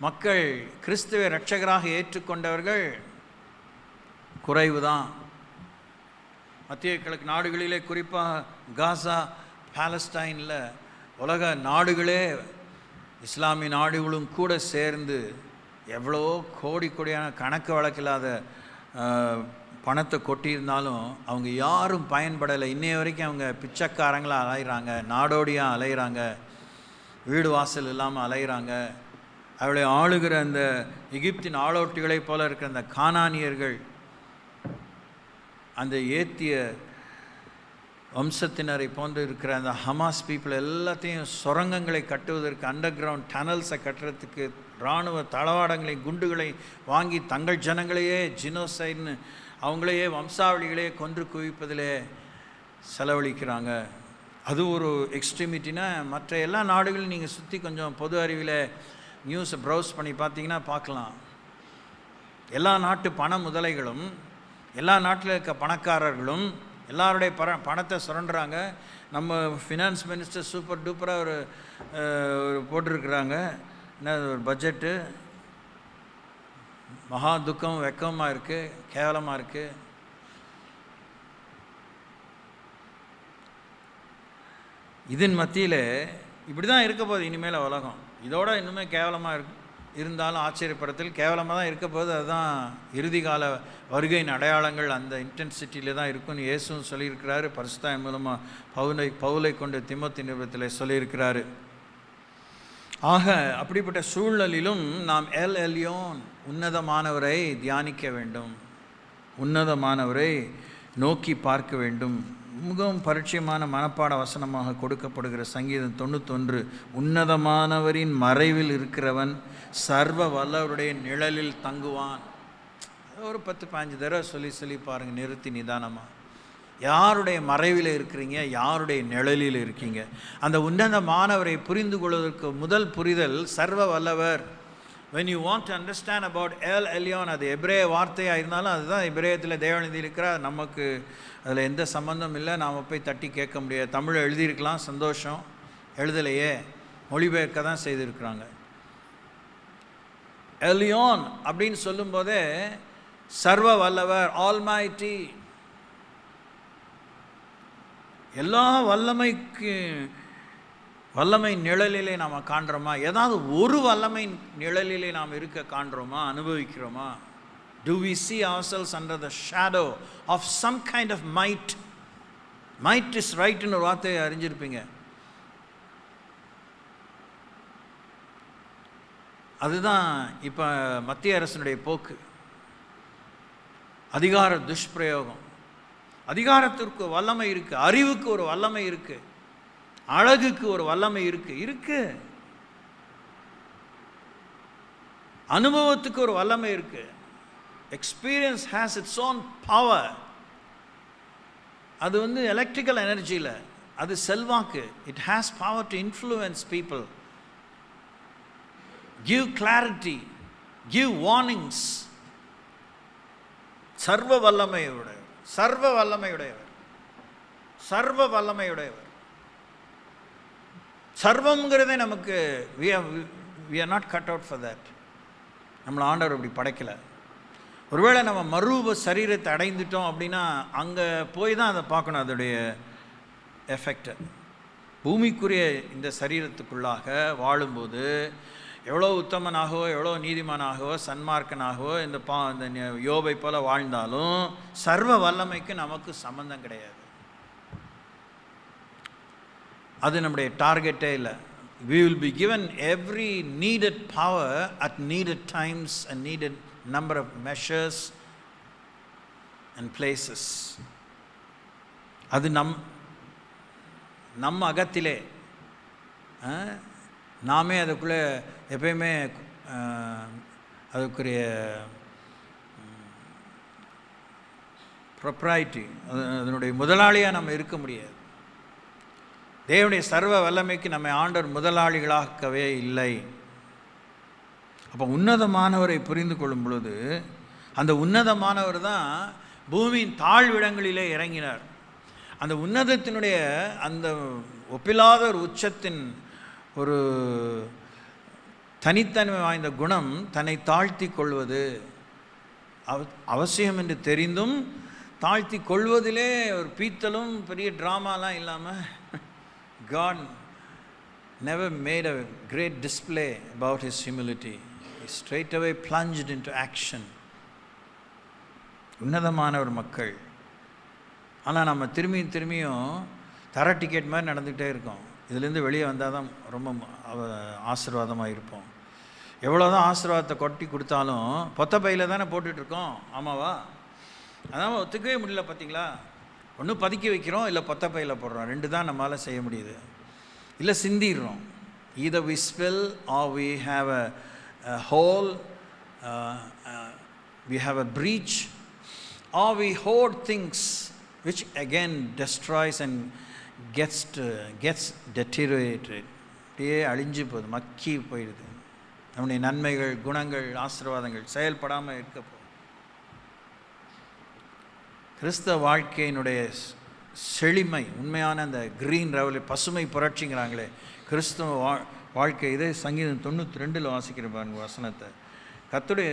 மக்கள் கிறிஸ்துவை இரட்சகராக ஏற்றுக்கொண்டவர்கள் குறைவு தான். மத்திய கிழக்கு நாடுகளிலே, குறிப்பாக காசா, பாலஸ்டைனில் உலக நாடுகளே, இஸ்லாமிய நாடுகளும் கூட சேர்ந்து எவ்வளோ கோடி கோடியான கணக்கு வழக்கில்லாத பணத்தை கொட்டியிருந்தாலும் அவங்க யாரும் பயன்படலை. இன்னைய வரைக்கும் அவங்க பிச்சைக்காரங்களாக அலைகிறாங்க, நாடோடியாக அலைகிறாங்க, வீடு வாசல் இல்லாமல் அலைகிறாங்க. அவளை ஆளுகிற அந்த எகிப்தின் ஆளோட்டிகளைப் போல இருக்கிற அந்த கானானியர்கள், அந்த ஏத்திய வம்சத்தினரை போன்று இருக்கிற அந்த ஹமாஸ் பீப்புள் எல்லாத்தையும் சுரங்கங்களை கட்டுவதற்கு, அண்டர் கிரவுண்ட் டனல்ஸை கட்டுறதுக்கு, இராணுவ தளவாடங்களை குண்டுகளை வாங்கி தங்கள் ஜனங்களையே ஜினோசைட்னு அவங்களையே வம்சாவளிகளையே கொன்று குவிப்பதிலே செலவழிக்கிறாங்க. அது ஒரு எக்ஸ்ட்ரீமிட்டினா, மற்ற எல்லா நாடுகளும் நீங்கள் சுற்றி கொஞ்சம் பொது அறிவில் நியூஸை ப்ரௌஸ் பண்ணி பார்த்தீங்கன்னா பார்க்கலாம். எல்லா நாட்டு பண முதலைகளும், எல்லா நாட்டில் இருக்க பணக்காரர்களும் எல்லாருடைய பணத்தை சுரண்டுறாங்க. நம்ம ஃபினான்ஸ் மினிஸ்டர் சூப்பர் டூப்பராக ஒரு போட்டிருக்கிறாங்க, என்ன ஒரு பட்ஜெட்டு. மகா துக்கம், வெக்கமாக இருக்குது, கேவலமாக இருக்குது. இதன் மத்தியில் இப்படி தான் இருக்க போகுது இனிமேல் உலகம். இதோட இன்னுமே கேவலமாக இருந்தாலும் ஆச்சரியப்படுத்தல், கேவலமாக தான் இருக்க போகுது. அதுதான் இறுதி கால வருகையின் அடையாளங்கள் அந்த இன்டென்சிட்டியில் தான் இருக்குன்னு இயேசுவும் சொல்லியிருக்கிறாரு. பரிசுத்தாவின் மூலமாக பவுலை கொண்டு தீமோத்தேயு நிருபத்தில் சொல்லியிருக்கிறாரு. ஆக அப்படிப்பட்ட சூழலிலும் நாம் எல் எல்யோன், உன்னதமானவரை தியானிக்க வேண்டும், உன்னதமானவரை நோக்கி பார்க்க வேண்டும். மிகவும் பரிச்சயமான மனப்பாட வசனமாக கொடுக்கப்படுகிற சங்கீதம் 91, உன்னதமானவரின் மறைவில் இருக்கிறவன் சர்வ வல்லவருடைய நிழலில் தங்குவான். ஒரு 10-15 தடவை சொல்லி பாருங்கள், நிறுத்தி நிதானமாக. யாருடைய மறைவில் இருக்கிறீங்க, யாருடைய நிழலில் இருக்கீங்க? அந்த உன்னதமானவரை புரிந்து கொள்வதற்கு முதல் புரிதல் சர்வ வல்லவர். when you want to understand about El Elyon, அது எபிரேய வார்த்தையாக இருந்தாலும் அதுதான் எபிரேயத்தில் தேவன் எழுதியிருக்கிறார். நமக்கு அதில் எந்த சம்பந்தம் இல்லை, நாம் போய் தட்டி கேட்க முடியாது. தமிழ் எழுதியிருக்கலாம், சந்தோஷம். எழுதலையே, மொழிபெயர்க்க தான் செய்திருக்கிறாங்க. எலியோன் அப்படின்னு சொல்லும்போதே சர்வ வல்லவர், ஆல்மைட்டி. எல்லா வல்லமை நிழலிலே நாம் காண்றோமா? ஏதாவது ஒரு வல்லமை நிழலிலே நாம் இருக்க காண்றோமா, அனுபவிக்கிறோமா? Do we see ourselves under the shadow of some kind of might? Might is right ன்னு ஒரு வார்த்தையை அறிஞ்சிருப்பீங்க. அதுதான் இப்போ மத்திய அரசினுடைய போக்கு. அதிகார துஷ்பிரயோகம். அதிகாரத்திற்கு வல்லமை இருக்கு, அறிவுக்கு ஒரு வல்லமை இருக்கு, அழகுக்கு ஒரு வல்லமை இருக்கு, அனுபவத்துக்கு ஒரு வல்லமை இருக்கு. Experience has its own power. அது எலக்ட்ரிக்கல் எனர்ஜியில், அது செல்வாக்கு. It has power to influence people, give clarity, give warnings. சர்வ வல்லமையுடையவர், சர்வ வல்லமையுடையவர், சர்வ வல்லமையுடையவர். சர்வம்ங்கிறதே நமக்கு we are not cut out for that. நம்மளை ஆண்டவர் அப்படி படைக்கலை. ஒருவேளை நம்ம மறுரூப சரீரத்தை அடைந்துட்டோம் அப்படின்னா அங்கே போய் தான் அதை பார்க்கணும், அதோடைய எஃபெக்டை. பூமிக்குரிய இந்த சரீரத்துக்குள்ளாக வாழும்போது எவ்வளோ உத்தமனாகவோ, எவ்வளோ நீதிமானாகவோ, சன்மார்க்கனாகவோ இந்த யோபை போல் வாழ்ந்தாலும் சர்வ வல்லமைக்கு நமக்கு சம்பந்தம் கிடையாது. அது நம்முடைய டார்கெட்டே இல்லை. We will be given every needed power at needed times and needed number of measures and places. அது நம்ம அகத்திலே நாமே அதுக்குள்ளே எப்பயுமே அதுக்குரிய ப்ரொப்ரைட்டி, அதனுடைய முதலாளியாக நம்ம இருக்க முடியாது. தேவனுடைய சர்வ வல்லமைக்கு நம்ம ஆண்டவர் முதலாளிகளாகவே இல்லை. அப்போ உன்னதமானவரை புரிந்து கொள்ளும் பொழுது அந்த உன்னதமானவர் தான் பூமியின் தாழ்விடங்களிலே இறங்கினார். அந்த உன்னதத்தினுடைய அந்த ஒப்பில்லாத ஒரு உச்சத்தின் ஒரு தனித்தன்மை வாய்ந்த குணம் தன்னை தாழ்த்தி கொள்வது அவசியம் என்று தெரிந்தும் தாழ்த்தி கொள்வதிலே ஒரு பீத்தலும் பெரிய ட்ராமாலாம் இல்லாமல் God never made a great display about his humility. He straight away plunged into action. உன்னதமான ஒரு மக்கள். ஆனால் நம்ம திரும்பியும் தர டிக்கெட் மாதிரி நடந்துக்கிட்டே இருக்கோம். இதுலேருந்து வெளியே வந்தால் தான் ரொம்ப ஆசீர்வாதமாக இருப்போம். எவ்வளோ தான் ஆசீர்வாதத்தை கொட்டி கொடுத்தாலும் பொத்த பையில் தானே போட்டுட்ருக்கோம். ஆமாவா? அதான் ஒத்துக்கவே முடியல. பார்த்தீங்களா? ஒன்று பதுக்கி வைக்கிறோம், இல்லை பொத்த பையில் போடுறோம். ரெண்டு தான் நம்மளால் செய்ய முடியுது. இல்லை சிந்திடுறோம். either we spill or we have a hole, we have a breach, or we hoard things which again destroys and gets deteriorated. அப்படியே அழிஞ்சு போகுது, மக்கி போயிடுது. நம்முடைய நன்மைகள், குணங்கள், ஆசீர்வாதங்கள் செயல்படாமல் இருக்க போகுது. கிறிஸ்தவ வாழ்க்கையினுடைய செழிமை, உண்மையான அந்த கிரீன் ரெவல்யூ, பசுமை புரட்சிங்கிறாங்களே கிறிஸ்தவ வாழ்க்கை. இதே சங்கீதம் 92 வாசிக்கிற பாருங்க வசனத்தை. கர்த்தருடைய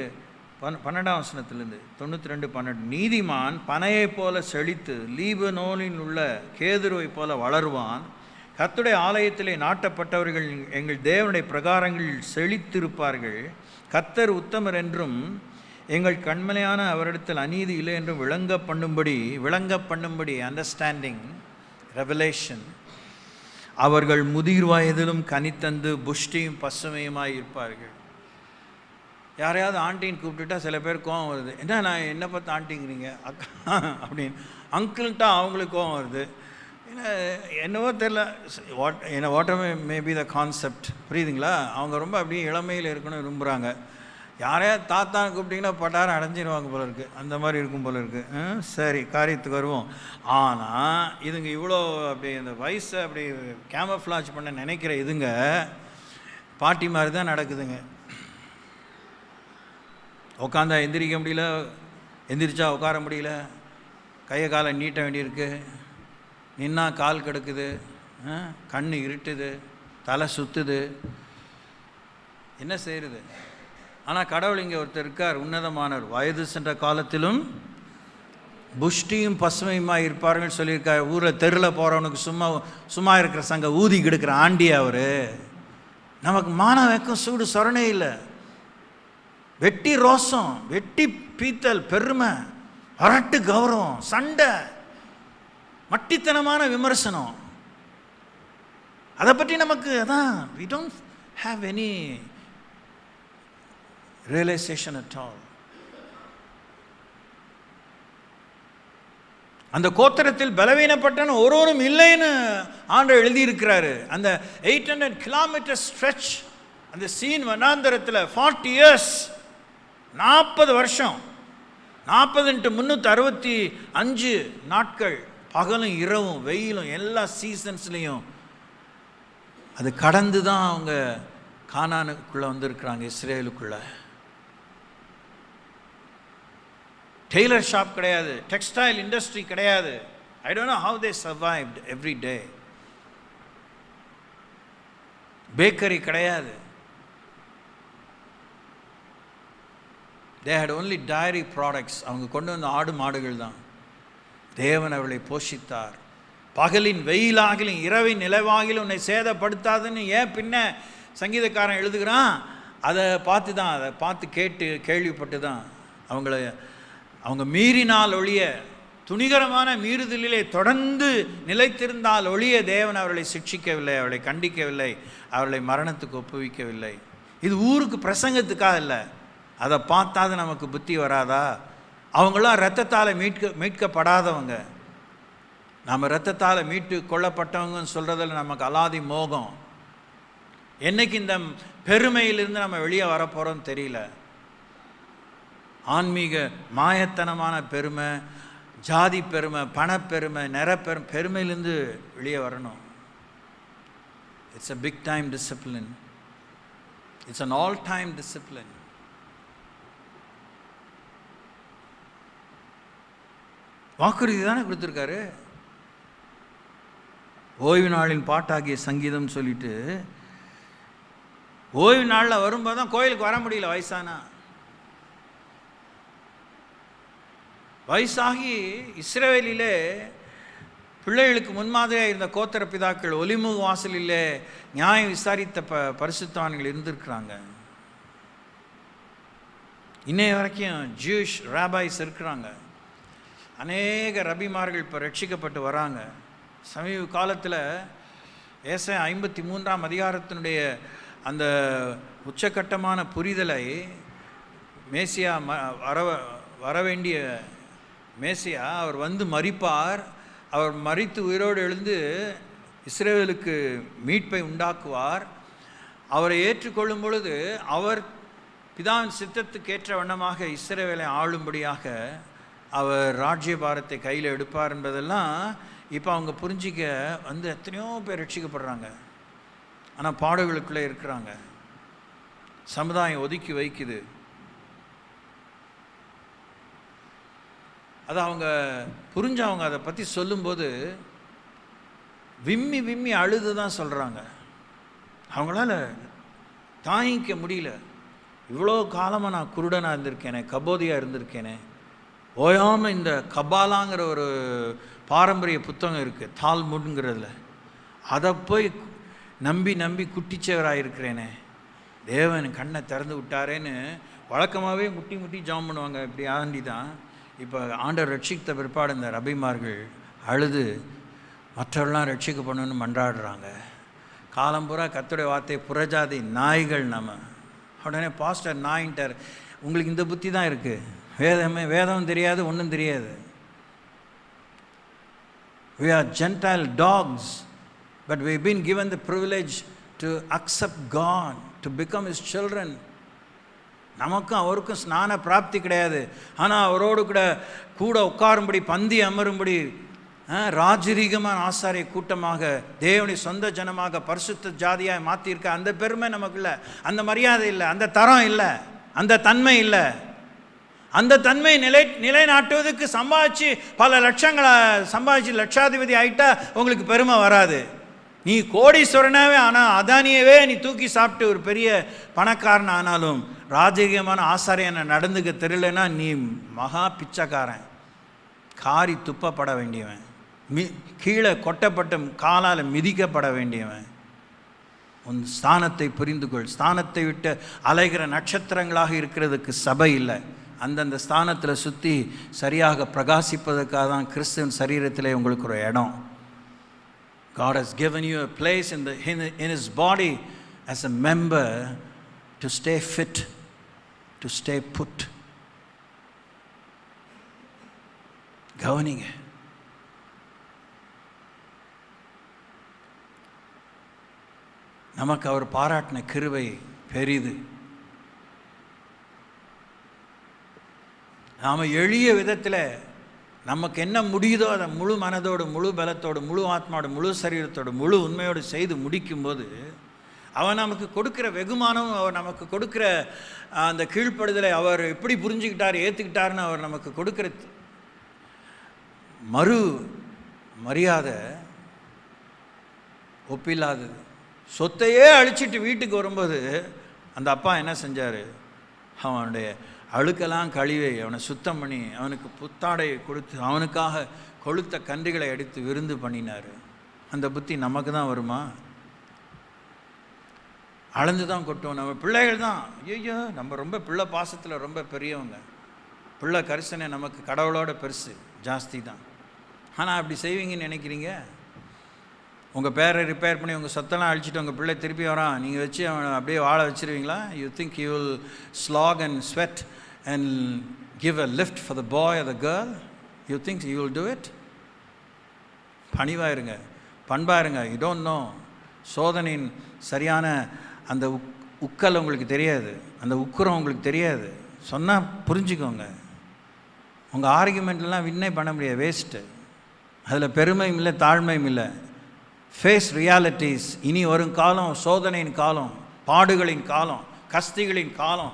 12ஆம் வசனத்திலிருந்து 92:12. நீதிமான் பனையை போல செழித்து லீபனோனில் உள்ள கேதுருவை போல வளருவான். கர்த்தருடைய ஆலயத்திலே நாட்டப்பட்டவர்கள் எங்கள் தேவனுடைய பிரகாரங்களில் செழித்திருப்பார்கள். கர்த்தர் உத்தமர் என்றும் எங்கள் கண்மலையான அவரிடத்தில் அநீதி இல்லை என்றும் விளங்க பண்ணும்படி அண்டர்ஸ்டாண்டிங், ரெவலேஷன். அவர்கள் முதிர் வயதிலும் கனித்தந்து புஷ்டியும் பசுமையுமாய் இருப்பார்கள். யாரையாவது ஆண்டின்னு கூப்பிட்டுட்டா சில பேர் கோவம் வருது. என்ன நான் என்ன பார்த்து ஆண்டிங்கிறீங்க அக்கா அப்படின்னு. அங்கிள்கிட்ட அவங்களுக்கு கோவம் வருது. என்னவோ தெரில, வாட் மேபி த கான்செப்ட். புரியுதுங்களா? அவங்க ரொம்ப அப்படியே இளமையில் இருக்கணும்னு விரும்புகிறாங்க. யாரையாவது தாத்தான்னு கூப்பிட்டிங்கன்னா பட்டாரம் அடைஞ்சிடுவாங்க போல இருக்குது. அந்த மாதிரி இருக்கும் போல இருக்குது. சரி, காரியத்துக்கு வருவோம். ஆனால் இதுங்க இவ்வளோ அப்படி அந்த வயசை அப்படி கேமஃப்ளாஜ் பண்ண நினைக்கிற இதுங்க பாட்டி மாதிரி தான் நடக்குதுங்க. உட்காந்தா எந்திரிக்க முடியல, எந்திரிச்சா உட்கார முடியல, கையை காலை நீட்ட வேண்டியிருக்கு, நின்னா கால் கெடுக்குது, கண் இருட்டுது, தலை சுற்றுது. என்ன செய்கிறது? ஆனால் கடவுள் இங்கே ஒருத்தர் இருக்கார், உன்னதமானவர். வயது சென்ற காலத்திலும் புஷ்டியும் பசுமையுமாக இருப்பார்கள் சொல்லியிருக்கார். ஊரில் தெருவில் போகிறவனுக்கு சும்மா இருக்கிற சங்க ஊதி கெடுக்கிற ஆண்டி அவர். நமக்கு மான வெக்கம், சூடு, சொரணே இல்லை. வெட்டி ரோசம், வெட்டி பீத்தல், பெருமை, அரட்டு கௌரவம், சண்டை, மட்டித்தனமான விமர்சனம். அதை பற்றி நமக்கு அதான் we don't have any realization at all. அந்த கோத்திரத்தில் பலவீனப்பட்டவன் ஒருவரும் இல்லைன்னு ஆண்டவர் எழுதியிருக்கிறாரு. அந்த 800 கிலோமீட்டர் ஸ்ட்ரெச், அந்த சீன் வனாந்தரத்தில் 40 years, 40 வருஷம், 40 × 365 நாட்கள், பகலும் இரவும் வெயிலும் எல்லா சீசன்ஸ்லேயும் அது கடந்து தான் அவங்க கானானுக்குள்ளே வந்திருக்கிறாங்க, இஸ்ரேலுக்குள்ளே. டெய்லர் ஷாப் கிடையாது, டெக்ஸ்டைல் இண்டஸ்ட்ரி கிடையாது. I don't know how they survived every day. Bakery கிடையாது. They had only dairy products. அவங்க கொண்டு வந்த ஆடு மாடுகள் தான். தேவன் அவர்களை போஷித்தார். பகலின் வெயிலாகிலும் இரவின் நிலவாகிலும் உன்னை சேதப்படுத்தாதுன்னு ஏன் பின்ன சங்கீதக்காரன் எழுதுகிறான்? அதை பார்த்து கேட்டு கேள்விப்பட்டு தான் அவங்க மீறினால் ஒழிய, துணிகரமான மீறுதலிலே தொடர்ந்து நிலைத்திருந்தால் ஒழிய தேவன் அவர்களை சிக்ஷிக்கவில்லை, அவர்களை கண்டிக்கவில்லை, அவர்களை மரணத்துக்கு ஒப்புவிக்கவில்லை. இது ஊருக்கு பிரசங்கத்துக்காக இல்லை. அதை பார்த்தாது நமக்கு புத்தி வராதா? அவங்களாம் இரத்தத்தால் மீட்கப்படாதவங்க. நம்ம இரத்தத்தால் மீட்டு கொள்ளப்பட்டவங்கன்னு சொல்கிறதில் நமக்கு அலாதி மோகம். என்னைக்கு இந்த பெருமையிலிருந்து நம்ம வெளியே வரப்போகிறோம்னு தெரியல. ஆன்மீக மாயத்தனமான பெருமை, ஜாதி பெருமை, பணப்பெருமை, பெருமையிலேருந்து வெளியே வரணும். It's a big time discipline. It's an all time discipline. வாக்குறுதி தானே கொடுத்துருக்காரு. ஓய்வு நாளின் பாட்டாகிய சங்கீதம் சொல்லிட்டு ஓய்வு நாளில் வரும்போது தான் கோயிலுக்கு வர முடியல. வயசாகி இஸ்ரவேலிலே பிள்ளைகளுக்கு முன்மாதிரியாக இருந்த கோத்திர பிதாக்கள் ஒலிமுக வாசலிலே நியாயம் விசாரித்த பரிசுத்தவான்கள் இருந்திருக்கிறாங்க. இன்னைய வரைக்கும் ஜூஷ் ராபாய்ஸ் இருக்கிறாங்க. அநேக ரபிமார்கள் இப்போ ரட்சிக்கப்பட்டு வராங்க. சமீப காலத்தில் ஏசாயா 53ஆம் அதிகாரத்தினுடைய அந்த உச்சக்கட்டமான புரிதலை மேசியா வரவேண்டிய மேசியா அவர் வந்து மரிப்பார், அவர் மரித்து உயிரோடு எழுந்து இஸ்ரவேலுக்கு மீட்பை உண்டாக்குவார். அவரை ஏற்றுக்கொள்ளும் பொழுது அவர் பிதாவின் சித்தத்துக்கு ஏற்ற வண்ணமாக இஸ்ரவேலை ஆளும்படியாக அவர் ராஜ்யபாரத்தை கையில் எடுப்பார் என்பதெல்லாம் இப்போ அவங்க புரிஞ்சிக்க வந்து எத்தனையோ பேர் ரட்சிக்கப்படுறாங்க. ஆனால் பாடுகளுக்குள்ளே இருக்கிறாங்க. சமுதாயம் ஒதுக்கி வைக்குது. அதை அவங்க புரிஞ்சவங்க அதை பற்றி சொல்லும்போது விம்மி விம்மி அழுது தான் சொல்கிறாங்க. அவங்களால தாங்கிக்க முடியல. இவ்வளோ காலமாக நான் குருடனாக இருந்திருக்கேனே, கபோதியாக இருந்திருக்கேனே, ஓயாமல் இந்த கபாலாங்கிற ஒரு பாரம்பரிய புத்தகம் இருக்குது தால்முட்ங்கிறதுல, அதை போய் நம்பி நம்பி குட்டிச்சவராக இருக்கிறேனே, தேவன் கண்ணை திறந்து விட்டாரேன்னு வழக்கமாகவே முட்டி முட்டி ஜாம் பண்ணுவாங்க. இப்படி ஆண்டி தான் இப்போ ஆண்டவர் ரட்சித்த பிற்பாடு இந்த ரபிமார்கள் அழுது மற்றவர்களாம் ரட்சிக்கப்படணும்னு மன்றாடுறாங்க. காலம்பூரா கர்த்தருடைய வார்த்தை புறஜாதி நாய்கள். நம்ம உடனே பாஸ்டர் நாயின்ட்டார். உங்களுக்கு இந்த புத்தி தான் இருக்குது, வேதம் தெரியாது, ஒன்றும் தெரியாது. We are Gentile dogs, but we've been given the privilege to accept God, to become His children. நமக்கும் அவருக்கும் ஸ்நான பிராப்தி கிடையாது. ஆனால் அவரோடு கூட உட்காரும்படி, பந்தி அமரும்படி ராஜரீகமான ஆசாரிய கூட்டமாக, தேவனுடைய சொந்த ஜனமாக, பரிசுத்த ஜாதியாக மாற்றியிருக்க அந்த பெருமை நமக்கு இல்லை, அந்த மரியாதை இல்லை, அந்த தரம் இல்லை, அந்த தன்மை இல்லை. அந்த தன்மை நிலைநாட்டுவதற்கு சம்பாதிச்சு பல லட்சங்களை சம்பாதிச்சு லட்சாதிபதி ஆகிட்டா உங்களுக்கு பெருமை வராது. நீ கோடீஸ்வரனாவே ஆனால் அதானியவே நீ தூக்கி சாப்பிட்டு ஒரு பெரிய பணக்காரன் ஆனாலும் ராஜகீயமான ஆசாரியனை நடந்துக்க தெரியலன்னா நீ மகா பிச்சைக்காரன், காரி துப்பப்பட வேண்டியவன், கீழே கொட்டப்பட்ட காலால் மிதிக்கப்பட வேண்டியவன். உன் ஸ்தானத்தை புரிந்து கொள். ஸ்தானத்தை விட்டு அலைகிற நட்சத்திரங்களாக இருக்கிறதுக்கு சபை இல்லை. அந்தந்த ஸ்தானத்தில் சுற்றி சரியாக பிரகாசிப்பதற்காக தான் கிறிஸ்துவின் சரீரத்தில் உங்களுக்கு ஒரு இடம். God has given you a place in His body as a member to stay fit, to stay put. கவனிங்க. நமக்கு அவர் பாராட்டின கிருபை பெரிது. நாம் எளிய விதத்தில் நமக்கு என்ன முடியுதோ அதை முழு மனதோடு, முழு பலத்தோடு, முழு ஆத்மாவோடு, முழு சரீரத்தோடு, முழு உண்மையோடு செய்து முடிக்கும்போது அவன் நமக்கு கொடுக்குற வெகுமானம், அவர் நமக்கு கொடுக்குற அந்த கீழ்ப்படுதலை அவர் எப்படி புரிஞ்சுக்கிட்டார், ஏற்றுக்கிட்டாருன்னு அவர் நமக்கு கொடுக்குற மறு மரியாதை ஒப்பில்லாதது. சொத்தையே அழிச்சிட்டு வீட்டுக்கு வரும்போது அந்த அப்பா என்ன செஞ்சார்? அவனுடைய அழுக்கெல்லாம் கழிவை அவனை சுத்தம் பண்ணி அவனுக்கு புத்தாடையை கொடுத்து அவனுக்காக கொளுத்த கன்றுகளை எடுத்து விருந்து பண்ணினார். அந்த புத்தி நமக்கு தான் வருமா? அளந்து தான் கொட்டுவோம். நம்ம பிள்ளைகள் தான், ஐயோ நம்ம ரொம்ப பிள்ளை பாசத்தில் ரொம்ப பெரியவங்க, பிள்ளை கரிசனை நமக்கு கடவுளோட பெருசு ஜாஸ்தி தான். ஆனால் அப்படி செய்வீங்கன்னு நினைக்கிறீங்க? உங்கள் பேரை ரிப்பேர் பண்ணி உங்கள் சொத்தெல்லாம் அழிச்சிட்டு உங்கள் பிள்ளை திருப்பி வரான், நீங்கள் வச்சு அவனை அப்படியே வாழ வச்சுருவீங்களா? You think you will slog and sweat and give a lift for the boy or the girl? You think you will do it? பணிவாயிருங்க, பண்பாயிருங்க. You don't know. சோதனையின் சரியான அந்த உக்கல் உங்களுக்கு தெரியாது, அந்த உக்குரம் உங்களுக்கு தெரியாது. சொன்னால் புரிஞ்சுக்கோங்க. உங்கள் ஆர்கியூமெண்ட்லாம் வின்னே பண்ண முடியாது, வேஸ்ட்டு. அதில் பெருமையும் இல்லை, தாழ்மையும் இல்லை. Face realities. இனி வரும் காலம் சோதனையின் காலம், பாடுகளின் காலம், கஸ்திகளின் காலம்.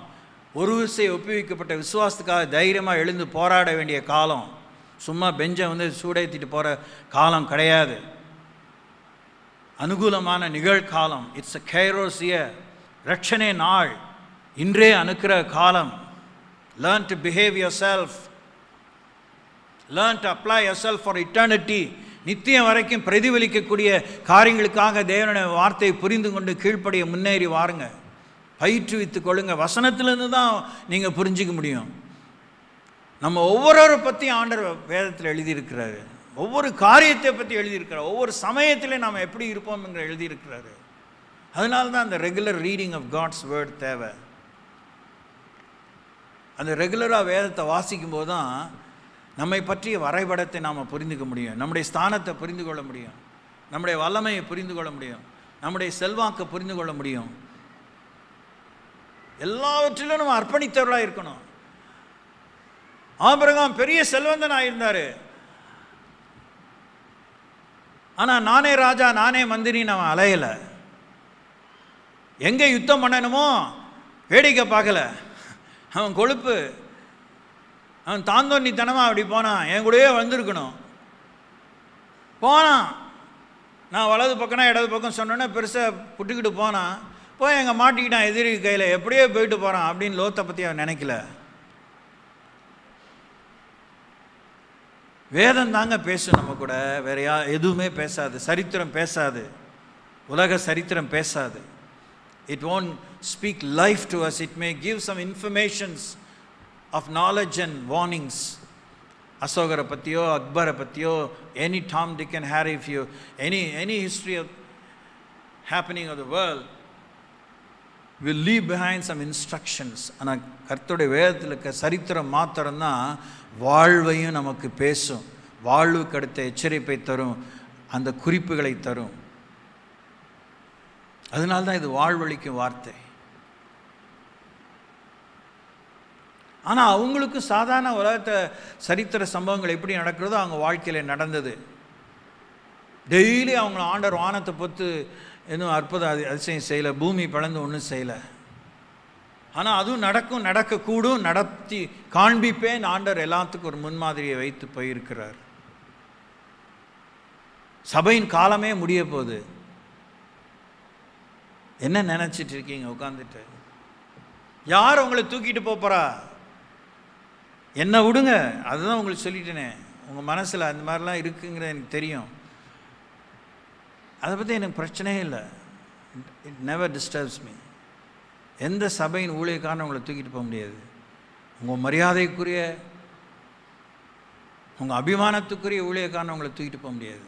ஒரு விசை ஒப்புவிக்கப்பட்ட விசுவாசத்துக்காக தைரியமாக எழுந்து போராட வேண்டிய காலம். சும்மா பெஞ்சை சூடேற்றிட்டு போகிற காலம் கிடையாது. அனுகூலமான நிகழ்காலம். இட்ஸ் அ கைரோசிய ரட்சணை நாள். இன்றே அனுக்கிற காலம். Learn to behave your self. Learn to apply your self for eternity. நித்தியம் வரைக்கும் பிரதிபலிக்கக்கூடிய காரியங்களுக்காக தேவனுடைய வார்த்தையை புரிந்து கொண்டு கீழ்ப்படிய முன்னேறி வாருங்க. பயிற்றுவித்துக் கொள்ளுங்க. வசனத்திலிருந்து தான் நீங்கள் புரிஞ்சிக்க முடியும். நம்ம ஒவ்வொருவரை பற்றியும் ஆண்டவர் வேதத்தில் எழுதியிருக்கிறாரு. ஒவ்வொரு காரியத்தை பற்றி எழுதியிருக்கிறார். ஒவ்வொரு சமயத்திலையும் நாம் எப்படி இருப்போம்ங்கிற எழுதியிருக்கிறாரு. அதனால தான் அந்த regular reading of God's word தேவை. அந்த ரெகுலராக வேதத்தை வாசிக்கும் போது தான் நம்மை பற்றிய வரைபடத்தை நாம் புரிந்துக்க முடியும். நம்முடைய ஸ்தானத்தை புரிந்து கொள்ள முடியும். நம்முடைய வல்லமையை புரிந்து கொள்ள முடியும். நம்முடைய செல்வாக்கை புரிந்து கொள்ள முடியும். எல்லாவற்றிலும் நம்ம அர்ப்பணித்தவர்களாக இருக்கணும். ஆபிரகாம் பெரிய செல்வந்தனாக இருந்தார். ஆனால் நானே ராஜா நானே மந்திரி அவன் அலையலை. எங்கே யுத்தம் பண்ணணுமோ வேடிக்கை பார்க்கல. அவன் கொழுப்பு, அவன் தாந்தோன்னித்தனமாக அப்படி போனான். என் கூடயே வந்திருக்கணும். போனான். நான் வலது பக்கம்னா இடது பக்கம் சொன்னோன்னே பெருசாக புட்டுக்கிட்டு போனான். போய் எங்கே மாட்டிக்கிட்டான் எதிரி கையில். எப்படியே போயிட்டு போகிறான் அப்படின்னு லோத்தை பற்றி அவன் நினைக்கல. வேதம் தாங்க பேசும் நம்ம கூட. வேற எதுவுமே பேசாது. சரித்திரம் பேசாது. உலக சரித்திரம் பேசாது. It won't speak life to us. It may give some informations of knowledge and warnings. அசோகரை பற்றியோ அக்பரை பற்றியோ any Tom, Dick and Harry, if you any history of happening of the world will leave behind some instructions. ஆனால் கர்த்தருடைய வேதத்தில் இருக்க சரித்திரம் மாத்திரம்தான் வாழ்வையும் நமக்கு பேசும். வாழ்வுக்கு அடுத்த எச்சரிப்பை தரும். அந்த குறிப்புகளை தரும். அதனால்தான் இது வாழ்வழிக்கும் வார்த்தை. ஆனால் அவங்களுக்கு சாதாரண உலகத்தை சரித்திர சம்பவங்கள் எப்படி நடக்கிறதோ அவங்க வாழ்க்கையில் நடந்தது. டெய்லி அவங்கள ஆண்டவர் வானத்தை பொறுத்து எதுவும் அற்புத அதிசயம் செய்யலை. பூமி பிளந்து ஒன்றும் செய்யலை. ஆனால் அதுவும் நடக்கும், நடக்கக்கூடும், நடத்தி காண்பிப்பேன். ஆண்டவர் எல்லாத்துக்கும் ஒரு முன்மாதிரியை வைத்து போயிருக்கிறார். சபையின் காலமே முடிய போகுது. என்ன நினச்சிட்டு இருக்கீங்க உட்காந்துட்டு? யார் உங்களை தூக்கிட்டு போகிறா? என்ன விடுங்க. அதுதான் உங்களுக்கு சொல்லிட்டேனே. உங்கள் மனசில் அந்த மாதிரிலாம் இருக்குங்கிறது எனக்கு தெரியும். அதை பற்றி எனக்கு பிரச்சனையே இல்லை. It never disturbs me. எந்த சபையின் ஊழியக்காரனும் உங்களை தூக்கிட்டு போக முடியாது. உங்கள் மரியாதைக்குரிய, உங்கள் அபிமானத்துக்குரிய ஊழியக்காரனை உங்களை தூக்கிட்டு போக முடியாது.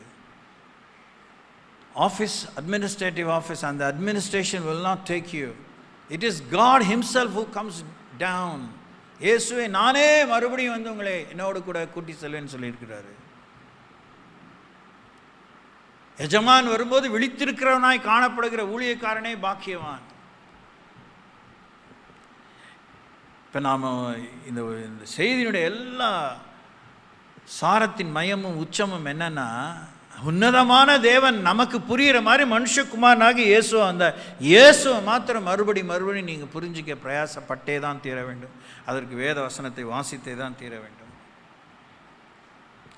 ஆஃபீஸ், அட்மினிஸ்ட்ரேட்டிவ் ஆஃபீஸ், அந்த administration will not take you. It is God himself who comes down. இயேசுவே நானே மறுபடியும் உங்களை என்னோடு கூட கூட்டி செல்வேன்னு சொல்லியிருக்கிறாரு. எஜமான் வரும்போது விழித்திருக்கிறவனாய் காணப்படுகிற ஊழியக்காரனே பாக்கியவான். இப்போ நாம் இந்த செய்தியினுடைய எல்லா சாரத்தின் மையமும் உச்சமும் என்னன்னா, உன்னதமான தேவன் நமக்கு புரிகிற மாதிரி மனுஷகுமாரனாகி இயேசுவை, அந்த இயேசுவை மாத்திரம் மறுபடியும் நீங்கள் புரிஞ்சிக்க பிரயாசப்பட்டே தான் தீர வேண்டும். அதற்கு வேத வசனத்தை வாசித்தே தான் தீர வேண்டும்.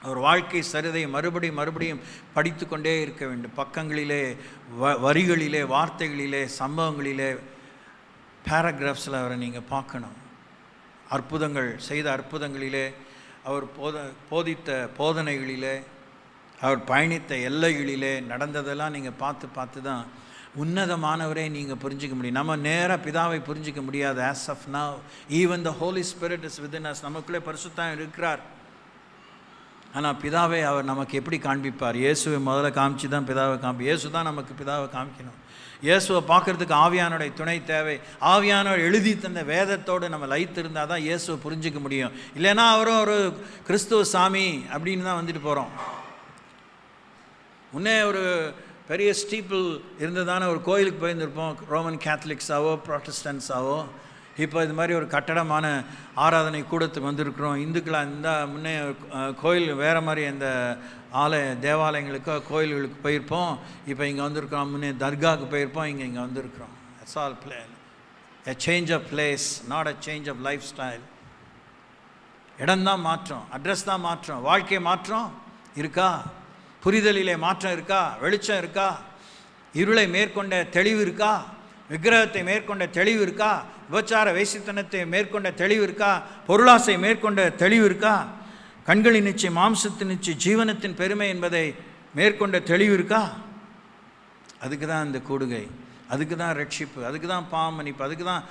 அவர் வாழ்க்கை சரிதை மறுபடியும் படித்து கொண்டே இருக்க வேண்டும். பக்கங்களிலே, வரிகளிலே, வார்த்தைகளிலே, சம்பவங்களிலே, பேராகிராஃப்ஸில் அவரை நீங்கள் பார்க்கணும். அற்புதங்கள் செய்த அற்புதங்களிலே, அவர் போதித்த போதனைகளிலே, அவர் பயணித்த எல்லைகளிலே நடந்ததெல்லாம் நீங்கள் பார்த்து தான் உன்னதமானவரே நீங்கள் புரிஞ்சிக்க முடியும். நம்ம நேராக பிதாவை புரிஞ்சிக்க முடியாது. As of now even the Holy Spirit is within us. நமக்குள்ளே பரிசுத்தம் இருக்கிறார். ஆனால் பிதாவை அவர் நமக்கு எப்படி காண்பிப்பார்? இயேசுவை முதல்ல காமிச்சு தான் பிதாவை இயேசு தான் நமக்கு பிதாவை காமிக்கணும். இயேசுவை பார்க்குறதுக்கு ஆவியானுடைய துணை தேவை. ஆவியானவர் எழுதி தந்த வேதத்தோடு நம்ம லைத்து இருந்தால் தான் இயேசுவை புரிஞ்சிக்க முடியும். இல்லைன்னா அவரும் ஒரு கிறிஸ்துவ சாமி அப்படின்னு தான் வந்துட்டு போகிறோம். முன்னே ஒரு பெரிய ஸ்டீப்பிள் இருந்ததான ஒரு கோயிலுக்கு போயிருந்திருப்போம். ரோமன் கேத்தலிக்ஸாவோ ப்ராட்டஸ்டன்ஸாவோ. இப்போ இது மாதிரி ஒரு கட்டடமான ஆராதனை கூடத்துக்கு வந்திருக்கிறோம். இந்துக்களாக இருந்தால் முன்னே கோயில் வேறு மாதிரி அந்த தேவாலயங்களுக்கோ கோயில்களுக்கு போயிருப்போம். இப்போ இங்கே வந்திருக்கிறோம். முன்னே தர்காவுக்கு போயிருப்போம். இங்கே வந்திருக்கிறோம். That's all a change of place, not a change of lifestyle. இடம்தான் மாற்றம், அட்ரஸ் தான் மாற்றம், வாழ்க்கை மாற்றம் இருக்கா? புரிதலிலே மாற்றம் இருக்கா? வெளிச்சம் இருக்கா? இருளை மேற்கொண்ட தெளிவு இருக்கா? விக்கிரகத்தை மேற்கொண்ட தெளிவு இருக்கா? விபச்சார வேசித்தனத்தை மேற்கொண்ட தெளிவு இருக்கா? பொருளாசை மேற்கொண்ட தெளிவு இருக்கா? கண்களின் நிச்சயம், மாம்சத்தின் நிச்சயம், ஜீவனத்தின் பெருமை என்பதை மேற்கொண்ட தெளிவு இருக்கா? அதுக்கு தான் இந்த கூடுகை, அதுக்கு தான் ரட்சிப்பு, அதுக்கு தான் பாவமன்னிப்பு, அதுக்கு தான்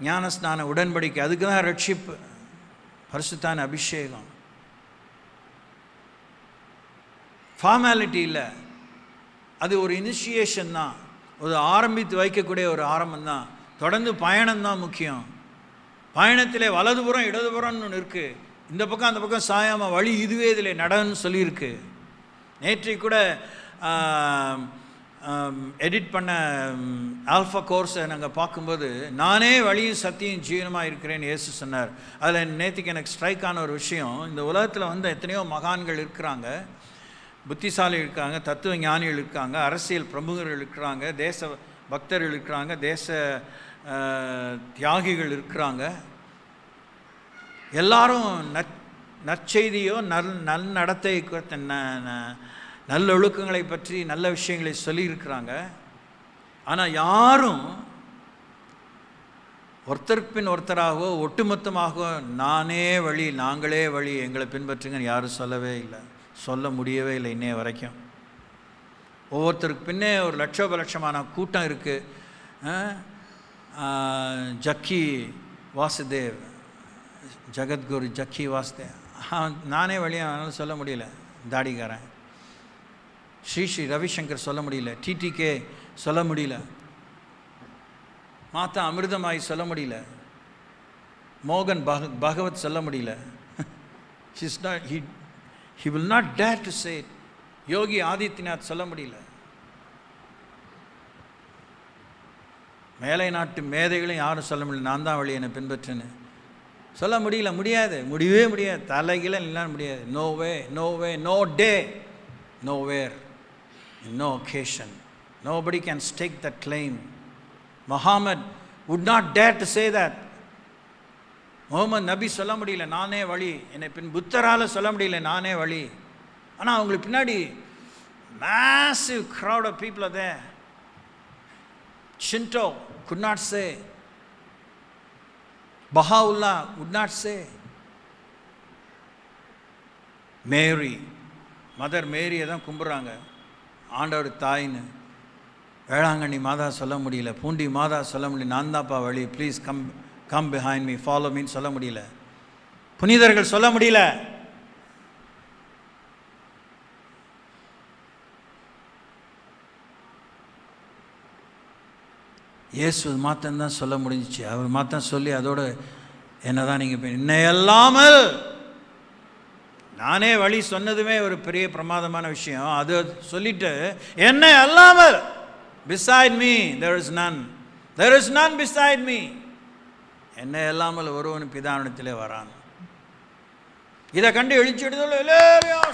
ஞானஸ்நான உடன்படிக்கை, அதுக்கு தான் ரட்சிப்பு, பரிசுத்தான அபிஷேகம். ஃபார்மாலிட்டி இல்லை, அது ஒரு இனிஷியேஷன் தான், ஒரு ஆரம்பித்து வைக்கக்கூடிய ஒரு ஆரம்பம் தான். தொடர்ந்து பயணம்தான் முக்கியம். பயணத்திலே வலதுபுறம் இடதுபுறம்னு ஒன்று இருக்குது. இந்த பக்கம் அந்த பக்கம் சாயாமல் வழி இதுவே இதில் நடன்னு சொல்லியிருக்கு. நேற்றைக்கு கூட எடிட் பண்ண ஆல்ஃபா கோர்ஸை நாங்கள் பார்க்கும்போது, நானே வழியும் சத்தியும் ஜீவனமாக இருக்கிறேன்னு இயேசு சொன்னார். அதில் நேற்றுக்கு எனக்கு ஸ்ட்ரைக் ஆன ஒரு விஷயம், இந்த உலகத்தில் வந்து எத்தனையோ மகான்கள் இருக்கிறாங்க, புத்திசாலி இருக்காங்க, தத்துவ ஞானிகள் இருக்காங்க, அரசியல் பிரமுகர்கள் இருக்கிறாங்க, தேச பக்தர்கள் இருக்கிறாங்க, தேச தியாகிகள் இருக்கிறாங்க. எல்லாரும் நற்செய்தியோ நன்னடத்தை நல்லொழுக்கங்களை பற்றி நல்ல விஷயங்களை சொல்லியிருக்கிறாங்க. ஆனால் யாரும் ஒருத்தருக்கு பின் ஒருத்தராகவோ ஒட்டுமொத்தமாகவோ நானே வழி, நாங்களே வழி, எங்களை பின்பற்றுங்கன்னு யாரும் சொல்லவே இல்லை, சொல்ல முடியவே இல்லை இன்னைய வரைக்கும். ஒவ்வொருத்தருக்கு பின்னே ஒரு லட்சோபலட்சமான கூட்டம் இருக்குது. ஜக்கி வாசுதேவ், ஜகத்குரு ஜக்கி வாசுதேவ், நானே வழியாக அதனால் சொல்ல முடியல, தாடிக்காரன். ஸ்ரீ ரவிசங்கர் சொல்ல முடியல, டிடிகே சொல்ல முடியல, மாதா அமிர்தமாய் சொல்ல முடியல, மோகன் பகவத் சொல்ல முடியல. He will not dare to say it. Yogi Adityanath சொல்ல முடியல. மேலை நாட்டு மேதைகளும் யாரும் சொல்ல முடியல, நான் தான் வழி என்னை பின்பற்றுன்னு சொல்ல முடியல, முடியாது, முடியவே முடியாது, தலைகீழ எல்லாம் முடியாது. No way, no way, no day, no where, no occasion. Nobody can stake that claim. Muhammad would not dare to say that. Muhammad நபி சொல்ல முடியல நானே வழி, என்னை பின் புத்தரால் சொல்ல முடியல நானே வழி. ஆனால் அவங்களுக்கு பின்னாடி massive crowd of people are there. Shinto could not say. Baha'u'llah would not say. Mary, mother மேரியை தான் கும்பிட்றாங்க ஆண்டவர் தாயின்னு. வேளாங்கண்ணி மாதா சொல்ல முடியல, பூண்டி மாதா சொல்ல முடியல, நான் தான்ப்பா வழி, please come behind me, follow me சொல்ல முடியல, புனிதர்கள் சொல்ல முடியல. இயேசு மாத்தந்தான் சொல்ல முடிஞ்சிச்சு. அவர் மாத்தம் சொல்லி அதோடு என்னதான் நீங்கள் என்னை அல்லாமல், நானே வழி சொன்னதுமே ஒரு பெரிய பிரமாதமான விஷயம். அது சொல்லிட்டு என்னை அல்லாமல், beside me there is none beside me, என்னை இல்லாமல் ஒருவன் பிதாவிடத்திலே வரான். இதை கண்டு எழுச்சிடுதல் எல்லாரையும்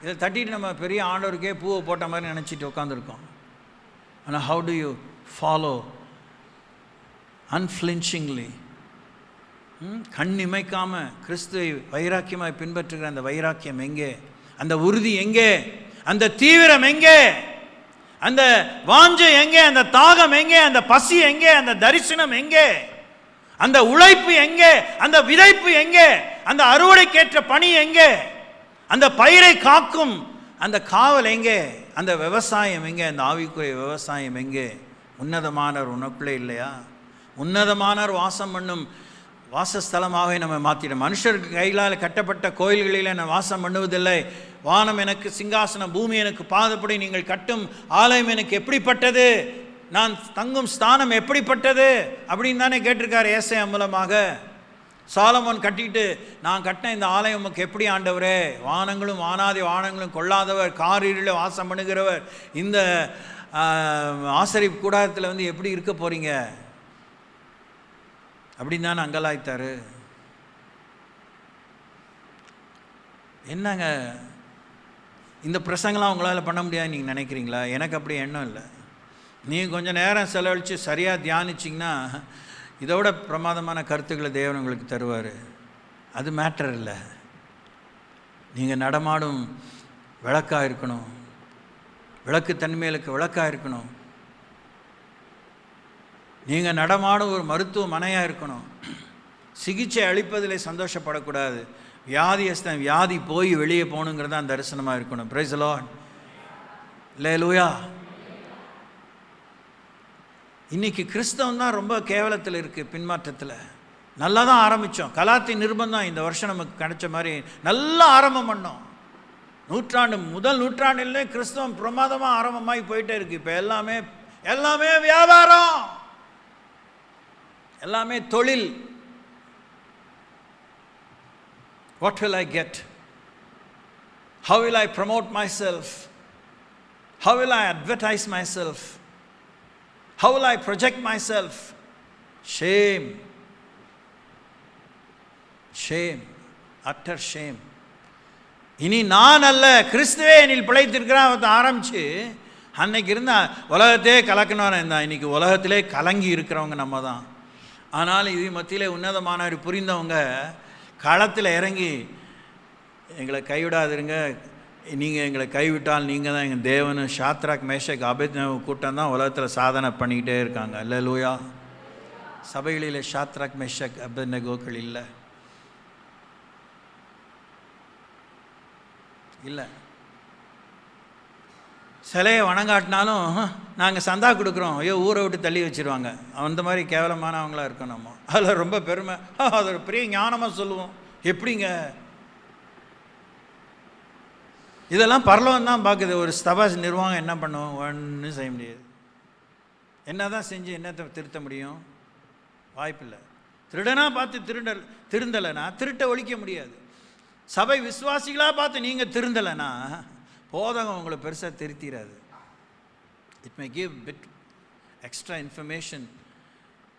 இதை தட்டிட்டு நம்ம பெரிய ஆண்டவருக்கே பூவை போட்ட மாதிரி நினச்சிட்டு உட்காந்துருக்கோம். ஆனால் how do you follow unflinchingly, கண் இமைக்காம கிறிஸ்துவை வைராக்கியமாய் பின்பற்றுகிற அந்த வைராக்கியம் எங்கே? அந்த உறுதி எங்கே? அந்த தீவிரம் எங்கே? அந்த வாஞ்சை எங்கே? அந்த தாகம் எங்கே? அந்த பசி எங்கே? அந்த தரிசனம் எங்கே? அந்த உழைப்பு எங்கே? அந்த விதைப்பு எங்கே? அந்த அறுவடைக்கேற்ற பணி எங்கே? அந்த பயிரை காக்கும் அந்த காவல் எங்கே? அந்த விவசாயம் எங்கே? அந்த ஆவிக்குரிய விவசாயம் எங்கே? உன்னதமானவர் உனக்குள்ளே இல்லையா? உன்னதமானவர் வாசம் பண்ணும் வாசஸ்தலமாகவே நம்ம மாற்றிடும். மனுஷருக்கு கைகளால் கட்டப்பட்ட கோயில்களில் நான் வாசம் பண்ணுவதில்லை. வானம் எனக்கு சிங்காசனம், பூமி எனக்கு பாதப்படி, நீங்கள் கட்டும் ஆலயம் எனக்கு எப்படிப்பட்டது, நான் தங்கும் ஸ்தானம் எப்படிப்பட்டது அப்படின்னு தானே கேட்டிருக்கார் ஏசாயா மூலமாக. சாலமோன் கட்டிட்டு, நான் கட்டின இந்த ஆலயம் உமக்கு எப்படி ஆண்டவரே, வானங்களும் வானாதி வானங்களும் கொள்ளாதவர், காரில் வாசம் பண்ணுகிறவர், இந்த ஆசரிப்பு கூடாரத்தில் வந்து எப்படி இருக்க போகிறீங்க? அப்படின்னு தானே அங்கலாய்த்தாரு. என்னங்க இந்த பிரசங்கெல்லாம் உங்களால் பண்ண முடியாது நீங்கள் நினைக்கிறீங்களா? எனக்கு அப்படி எண்ணம் இல்லை. நீங்கள் கொஞ்சம் நேரம் செலவழித்து சரியாக தியானிச்சிங்கன்னா இதோட பிரமாதமான கருத்துக்களை தேவன் உங்களுக்கு தருவார். அது மேட்டர் இல்லை. நீங்கள் நடமாடும் விளக்காக இருக்கணும், விளக்கு தன்மைகளுக்கு விளக்காக இருக்கணும். நீங்கள் நடமாடும் ஒரு மருத்துவமனையாக இருக்கணும். சிகிச்சை அளிப்பதில் சந்தோஷப்படக்கூடாது. வியாதியஸ்தன் வியாதி போய் வெளியே போகணுங்கிறது தான் தரிசனமாக இருக்கணும். Praise the lord. அல்லேலூயா. இன்றைக்கி கிறிஸ்தவம் தான் ரொம்ப கேவலத்தில் இருக்குது, பின்மாற்றத்தில். நல்லா தான் ஆரம்பித்தோம். கலாத்தி நிர்பந்தம் இந்த வருஷம் நமக்கு கிடைச்ச மாதிரி நல்லா ஆரம்பம் பண்ணோம். முதல் நூற்றாண்டிலே கிறிஸ்தவம் பிரமாதமாக ஆரம்பமாகி போயிட்டே இருக்குது. இப்போ எல்லாமே வியாபாரம், எல்லாமே தொழில். What will I get? How will I promote myself? How will I advertise myself? How will I project myself? Shame. Shame. Utter shame. இனி நான் அல்ல, கிறிஸ்துவே என்னில் பிழைத்திருக்கிறான் ஆரம்பித்து அன்னைக்கு இருந்தால் உலகத்தையே கலக்கணும் இருந்தான். இன்றைக்கி உலகத்திலே கலங்கி இருக்கிறவங்க நம்ம தான். ஆனால் இது மத்தியிலே உன்னதமானவர் புரிந்தவங்க களத்தில் இறங்கி எங்களை கைவிடாதிருங்க, நீங்கள் எங்களை கைவிட்டால் நீங்கள் தான் எங்கள் தேவனு. ஷாத்ராக் மேஷக் அபேத்நேகோ கூட்டம் தான் உலகத்தில் சாதனை பண்ணிக்கிட்டே இருக்காங்க. அல்லேலூயா. சபைகளில் ஷாத்ராக் மேஷக் அபேத்நேகோக்கள் இல்லை. சிலையை வணங்காட்டினாலும் நாங்கள் சந்தா கொடுக்குறோம், ஐயோ ஊரை விட்டு தள்ளி வச்சுருவாங்க. அந்த மாதிரி கேவலமானவங்களாக இருக்கோம் நம்ம. அதில் ரொம்ப பெருமை, அது ஒரு பெரிய ஞானமாக சொல்லுவோம். எப்படிங்க இதெல்லாம் பரலோகம் தான் பார்க்குது. ஒரு சபை நிர்வாகம் என்ன பண்ணுவோம்? ஒன்றும் செய்ய முடியாது. என்ன தான் செஞ்சு என்னத்தை திருத்த முடியும்? வாய்ப்பில்லை. திருடனாக பார்த்து திருந்தலைன்னா திருட்ட ஒழிக்க முடியாது. சபை விசுவாசிகளாக பார்த்து நீங்கள் திருந்தலைன்னா போதகம் உங்களை பெருசாக திருத்திராது. It may give bit extra information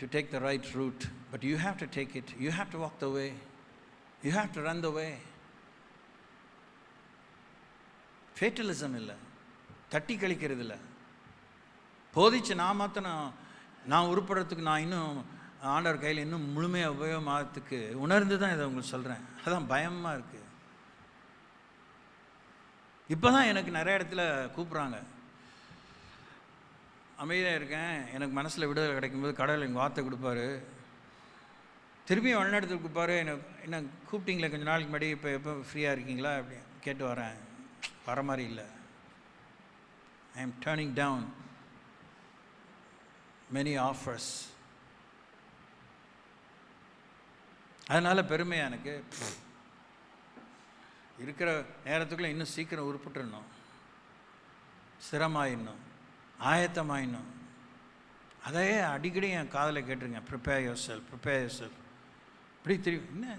to take the right route, but you have to take it. You have to walk the way. You have to run the way. Fatalism இல்லை, தட்டி கழிக்கிறது இல்லை. போதிச்சு நான் மாத்திரம் நான் உருப்படுறதுக்கு நான் இன்னும் ஆண்டவர் கையில் இன்னும் முழுமையாக உபயோகமாகறதுக்கு உணர்ந்து தான் இதை உங்களுக்கு சொல்கிறேன். அதான் பயமாக இருக்குது. இப்போ தான் எனக்கு நிறைய இடத்துல கூப்பிட்றாங்க. அமைதியாக இருக்கேன், எனக்கு மனசில் விடுதலை கிடைக்கும்போது கடவுள் எங்கள் வார்த்தை கொடுப்பாரு, திரும்பியும் வழிநடத்துக்கு கொடுப்பாரு. என்ன கூப்பிட்டீங்களே கொஞ்சம் நாளைக்கு முன்னாடி, இப்போ எப்போ ஃப்ரீயாக இருக்கீங்களா அப்படி கேட்டு வரேன். வர மாதிரி இல்லை. I am turning down many offers. அதனால் பெருமையாக எனக்கு இருக்கிற நேரத்துக்குள்ளே இன்னும் சீக்கிரம் உருப்பிட்டுடணும், ஸ்திரமாயிடணும், ஆயத்தமாயிடணும். அதையே அடிக்கடி என் காதில் கேட்டுருங்க. Prepare yourself, prepare yourself. இப்படி தெரியும் என்ன?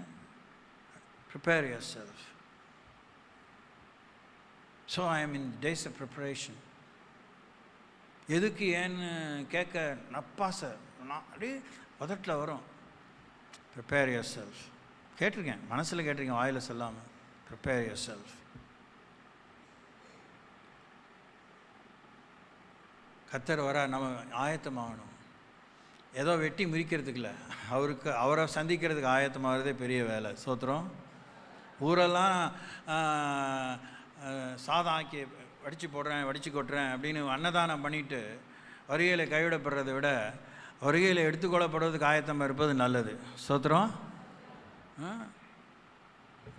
Prepare yourself. So I am in days of preparation. எதுக்கு ஏன்னு கேட்க நப்பாசை நான் அப்படியே பதட்டில் வரும். ப்ரிப்பேர் யுவர் செல்ஃப் கேட்டிருக்கேன், மனசில் கேட்டிருக்கேன், வாயில் சொல்லாமல். Prepare your self. கர்த்தர் வர நம்ம ஆயத்தமாகணும். ஏதோ வெட்டி முறிக்கிறதுக்கு இல்லை, அவரை சந்திக்கிறதுக்கு ஆயத்தமாகிறதே பெரிய வேலை. சோத்திரம். ஊரெல்லாம் சாதம் ஆக்கி வடித்து போடுறேன், வடித்து கொட்டுறேன் அப்படின்னு அன்னதானம் பண்ணிவிட்டு வருகையில் கைவிடப்படுறதை விட வருகையில் எடுத்துக்கொள்ளப்படுவதுக்கு ஆயத்தமாக இருப்பது நல்லது. சோத்திரம்.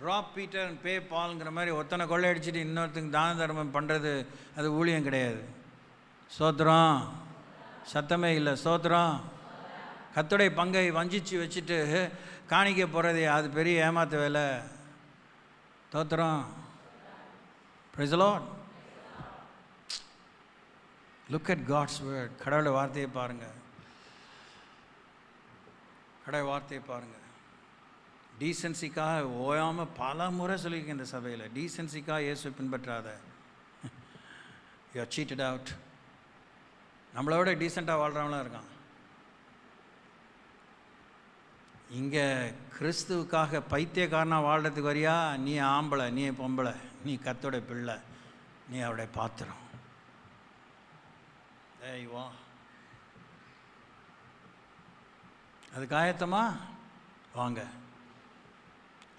ராப் பீட்டர் அண்ட் பே பால்ங்கிற மாதிரி ஒத்தனை கொள்ளை அடிச்சுட்டு இன்னொருத்தங்க தான தர்மம் பண்ணுறது அது ஊழியம் கிடையாது. சோத்திரம். சத்தமே இல்லை. சோத்திரம். கர்த்தருடைய பங்கை வஞ்சிச்சு வச்சுட்டு காணிக்க போகிறது அது பெரிய ஏமாத்த வேலை. ஸ்தோத்திரம். Praise the Lord. Look at God's word. கடவுளை வார்த்தையை பாருங்கள். கடவுள் வார்த்தையை பாருங்கள். டீசன்சிக்காக ஓயாமல் பல முறை சொல்லியிருக்கேன் இந்த சபையில். டீசன்சிக்காக இயேசு பின்பற்றாத. You are seated out. நம்மளை விட டீசெண்டாக வாழ்கிறவங்களாம் இருக்கான். இங்கே கிறிஸ்துவுக்காக பைத்தியக்காரனாக வாழ்கிறதுக்கு வரியா? நீ ஆம்பளை, நீ பொம்பளை, நீ கர்த்தருடைய பிள்ளை, நீ அவருடைய பாத்திரம். வா, அதுக்கு ஆயத்தமா? வாங்க.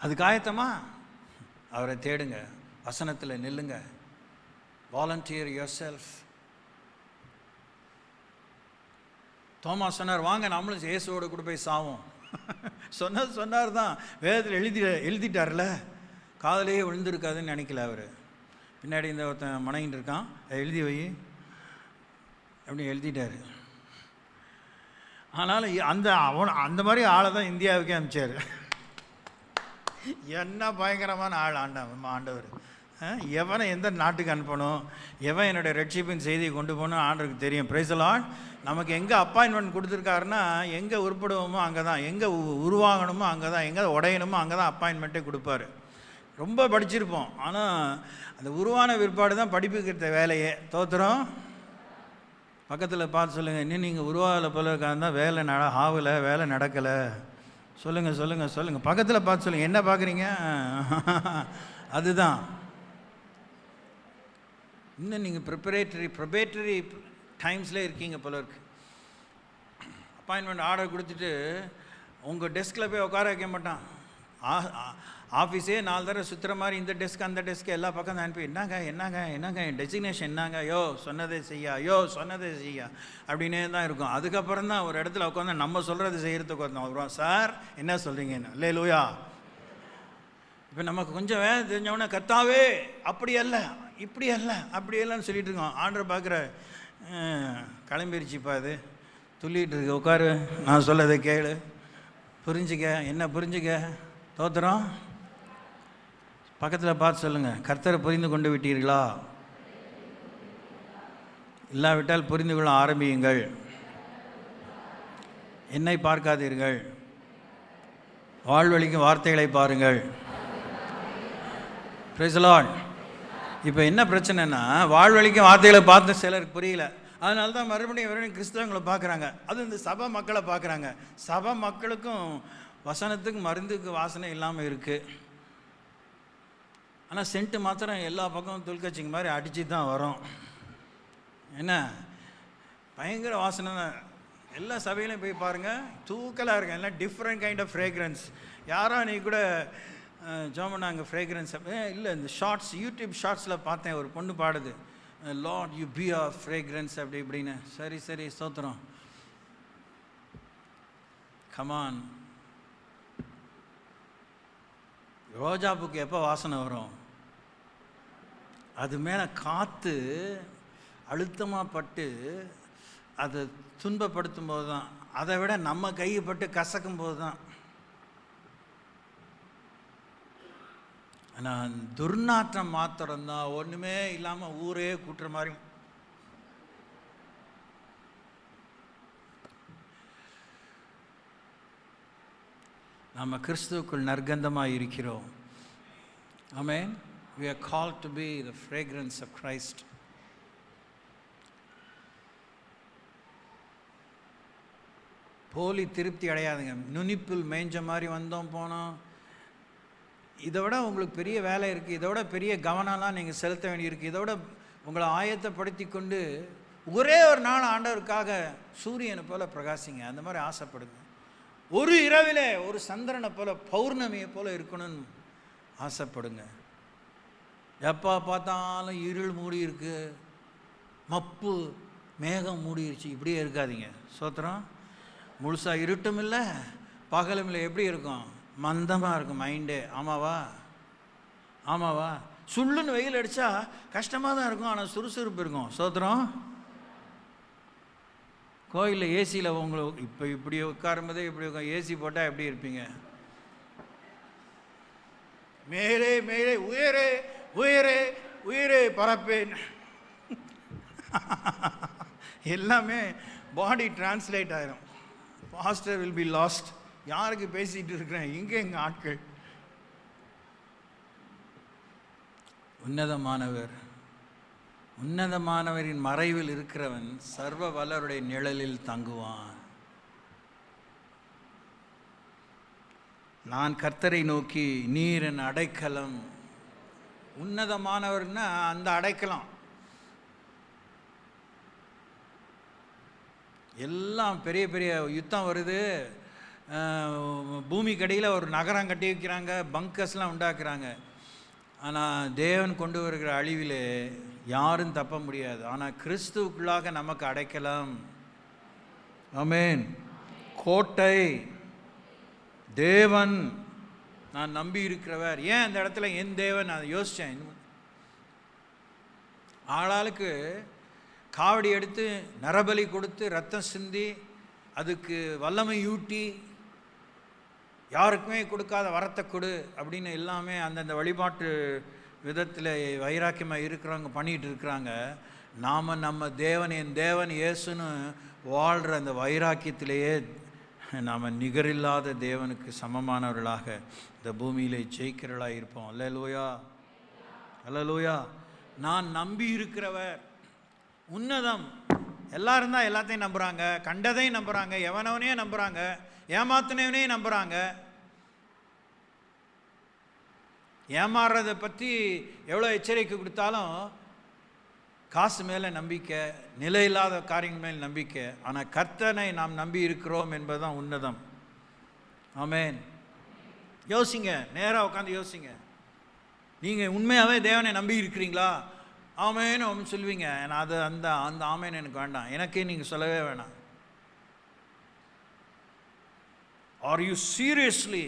அதுக்கு ஆயத்தமா? அவரை தேடுங்க, வசனத்தில் நில்லுங்க, வாலண்டியர் யுவர் செல்ஃப். தோமா சொன்னார், வாங்க நம்மளும் இயேசுவோட கூட போய் சாவோம். சொன்னார் தான், வேதத்தில் எழுதிட்டார்ல, காதலையே விழுந்திருக்காதுன்னு நினைக்கல அவர். பின்னாடி இந்த ஒருத்தன் மனைவிட்டு இருக்கான், எழுதி வை அப்படி எழுதிட்டார். ஆனாலும் அந்த மாதிரி ஆளை தான் இந்தியாவுக்கே அனுப்பிச்சார். என்ன பயங்கரமான ஆள் ஆண்டவர். எவனை எந்த நாட்டுக்கு அனுப்பணும், எவன் என்னுடைய ரட்சிப்பின் செய்தியை கொண்டு போகணும் ஆண்டவருக்கு தெரியும். Price the Lord. நமக்கு எங்கே அப்பாயின்மெண்ட் கொடுத்துருக்காருன்னா, எங்கே உருப்படுவோமோ அங்கே தான், எங்கே உருவாகணுமோ அங்கே தான், எங்கே உடையணுமோ அங்கே தான் அப்பாயின்மெண்ட்டே கொடுப்பாரு. ரொம்ப படிச்சிருப்போம், ஆனால் அந்த உருவான பிற்பாடு தான் படிப்புக்கிட்ட வேலையே. தோத்துறோம். பக்கத்தில் பார்த்து சொல்லுங்கள், இன்னும் நீங்கள் உருவாகலை போல இருக்காருந்தா வேலை ஆகலை, வேலை நடக்கலை. சொல்லுங்கள். பக்கத்தில் பார்த்து சொல்லுங்கள், என்ன பார்க்குறீங்க? அதுதான். இன்னும் நீங்கள் ப்ரிப்பரேட்டரி டைம்ஸில் இருக்கீங்க போல இருக்கு. அப்பாயின்மெண்ட் ஆர்டர் கொடுத்துட்டு உங்கள் டெஸ்கில் போய் உட்கார வைக்க மாட்டான். ஆஃபீஸே 4 தடவை சுற்றுற மாதிரி இந்த டெஸ்க் அந்த டெஸ்க்கு எல்லா பக்கம் தான் அனுப்பி, என்னங்க என் டெசிக்னேஷன் என்னங்க, சொன்னதே செய்யா அப்படின்னே தான் இருக்கும். அதுக்கப்புறம் தான் ஒரு இடத்துல உட்காந்து நம்ம சொல்கிறது செய்கிறதுக்கு வருவோம். சார் என்ன சொல்கிறீங்கன்னு, அல்லேலூயா. இப்போ நமக்கு கொஞ்சம் வேலை தெரிஞ்சவொன்னே, கர்த்தாவே அப்படி அல்ல இப்படி அல்ல அப்படி இல்லைன்னு சொல்லிட்டு இருக்கோம். ஆண்டரை பார்க்குற, கிளம்பிருச்சுப்பா, இது துள்ளிகிட்டு இருக்கு, உட்காரு, நான் சொல்லதை கேளு, புரிஞ்சுக்க, என்ன புரிஞ்சுக்க. தோத்துறோம். பக்கத்தில் பார்த்து சொல்லுங்கள், கர்த்தரை புரிந்து கொண்டு விட்டீர்களா? இல்லாவிட்டால் புரிந்து கொள்ள ஆரம்பியுங்கள். என்னை பார்க்காதீர்கள், வாழ்வழிக்கும் வார்த்தைகளை பாருங்கள். Price the Lord. இப்போ என்ன பிரச்சனைனா, வாழ்வழிக்கும் வார்த்தைகளை பார்த்து சிலருக்கு புரியல. அதனால தான் மறுபடியும் கிறிஸ்தவங்களை பார்க்குறாங்க, அது இந்த சபை மக்களை பார்க்குறாங்க. சபை மக்களுக்கும் வசனத்துக்கு மருந்துக்கு வாசனை இல்லாமல் இருக்குது. ஆனால் சென்ட்டு மாத்திரம் எல்லா பக்கமும் தொல்கட்சிங்க மாதிரி அடித்து தான் வரும். என்ன பயங்கர வாசனை தான். எல்லா சபையிலையும் போய் பாருங்கள், தூக்கலாக இருக்கும். எல்லாம் டிஃப்ரெண்ட் கைண்ட் ஆஃப் ஃப்ரேக்ரன்ஸ். யாரோ நீ கூட ஜோமனா அங்கே ஃப்ரேக்ரன்ஸ் இல்லை, இந்த ஷார்ட்ஸ், யூடியூப் ஷார்ட்ஸில் பார்த்தேன், ஒரு பொண்ணு பாடுது, Lord you be our fragrance அப்படி இப்படின்னு. சரி ஸ்தோத்திரம். கமான். ரோஜாப்புக்கு எப்போ வாசனை வரும்? அது மேலே காற்று அழுத்தமாக பட்டு அதை துன்பப்படுத்தும் போது தான். அதை விட நம்ம கைப்பட்டு கசக்கும் போது தான். ஆனால் துர்நாற்றம் மாத்திரம்தான், ஒன்றுமே இல்லாமல் ஊரே கூட்டுற மாதிரி. நம்ம கிறிஸ்துவுக்குள் நற்கந்தமாக இருக்கிறோம். ஆமென். We are called to be the fragrance of Christ. போலி திருப்தி அடையாதுங்க. நுனிப்புல் மேய்ஞ்ச மாதிரி வந்தோம் போனோம். இதை விட உங்களுக்கு பெரிய வேலை இருக்குது, இதோட பெரிய கவனம்லாம் நீங்கள் செலுத்த வேண்டியிருக்கு. இதோட உங்களை ஆயத்தப்படுத்தி கொண்டு ஒரே ஒரு நாள் ஆண்டவருக்காக சூரியனை போல் பிரகாசிங்க. அந்த மாதிரி ஆசைப்படுங்க. ஒரு இரவிலே ஒரு சந்திரனை போல், பௌர்ணமியை போல் இருக்கணும்னு ஆசைப்படுங்க. எப்போ பார்த்தாலும் இருள் மூடி இருக்கு, மப்பு மேகம் மூடிடுச்சு, இப்படியே இருக்காதீங்க. சோத்திரம். முழுசாக இருட்டும் இல்லை பகலும் இல்லை, எப்படி இருக்கும்? மந்தமாக இருக்கும் மைண்டே. ஆமாவா? சுள்ளுன்னு வெயில் அடித்தா கஷ்டமாக தான் இருக்கும், ஆனால் சுறுசுறுப்பு இருக்கும். சோத்திரம். கோயிலில் ஏசியில் உங்களுக்கு இப்போ இப்படி உட்காரும்போதே இப்படி ஏசி போட்டால் எப்படி இருப்பீங்க? மேலே மேலே உயரே உயரே உயரே பரப்பேன். எல்லாமே பாடி டிரான்ஸ்லேட் ஆயிரும். Pastor will be last. யாருக்கு பேசிகிட்டு இருக்கிறேன், இங்கே எங்கள் ஆட்கள். உன்னதமானவரின் மறைவில் இருக்கிறவன் சர்வ வல்லவருடைய நிழலில் தங்குவான். நான் கர்த்தரை நோக்கி நீர் என் அடைக்கலம். உன்னதமானவர்னா அந்த அடைக்கலம். எல்லாம் பெரிய பெரிய யுத்தம் வருது, பூமி கடியில் ஒரு நகரம் கட்டி வைக்கிறாங்க, பங்கர்ஸ்லாம் உண்டாக்குறாங்க. ஆனால் தேவன் கொண்டு வருகிற அழிவில் யாரும் தப்ப முடியாது. ஆனால் கிறிஸ்துவுக்குள்ளாக நமக்கு அடைக்கலாம். ஆமென். கோட்டை தேவன், நான் நம்பி இருக்கிறவர். ஏன் அந்த இடத்துல என் தேவன் நான் யோசித்தேன். ஆளாளுக்கு காவடி எடுத்து நரபலி கொடுத்து ரத்தம் சிந்தி அதுக்கு வல்லமை ஊட்டி யாருக்குமே கொடுக்காத வரத்தை கொடு அப்படின்னு எல்லாமே அந்தந்த வழிபாட்டு விதத்தில் வைராக்கியமாக இருக்கிறவங்க பண்ணிகிட்டு இருக்கிறாங்க. நாம் நம்ம தேவன், என் தேவன் இயேசுன்னு வாழ்கிற அந்த வைராக்கியத்திலேயே நாம் நிகரில்லாத தேவனுக்கு சமமானவர்களாக இந்த பூமியில் ஜெயிக்கிறவர்களாக இருப்போம். அல்லேலூயா, அல்லேலூயா. நான் நம்பி இருக்கிறவர் உன்னதம். எல்லாரும் தான் எல்லாத்தையும் நம்புகிறாங்க, கண்டதையும் நம்புகிறாங்க, எவனவனையும் நம்புகிறாங்க, ஏமாத்தினவனையும் நம்புகிறாங்க. ஏமாறுறதை பற்றி எவ்வளோ எச்சரிக்கை கொடுத்தாலும் காசு மேலே நம்பிக்கை, நிலையில்லாத காரியங்கள் மேல் நம்பிக்கை. ஆனால் கர்த்தனை நாம் நம்பி இருக்கிறோம் என்பதுதான் உன்னதம். ஆமென். யோசிங்க, நேராக உட்காந்து யோசிங்க. நீங்கள் உண்மையாகவே தேவனை நம்பி இருக்கிறீங்களா? ஆமேன்னு ஒன்று சொல்லுவீங்க. அது அந்த அந்த ஆமேன்னு எனக்கு வேண்டாம், எனக்கே நீங்கள் சொல்லவே வேணாம். Are you seriously,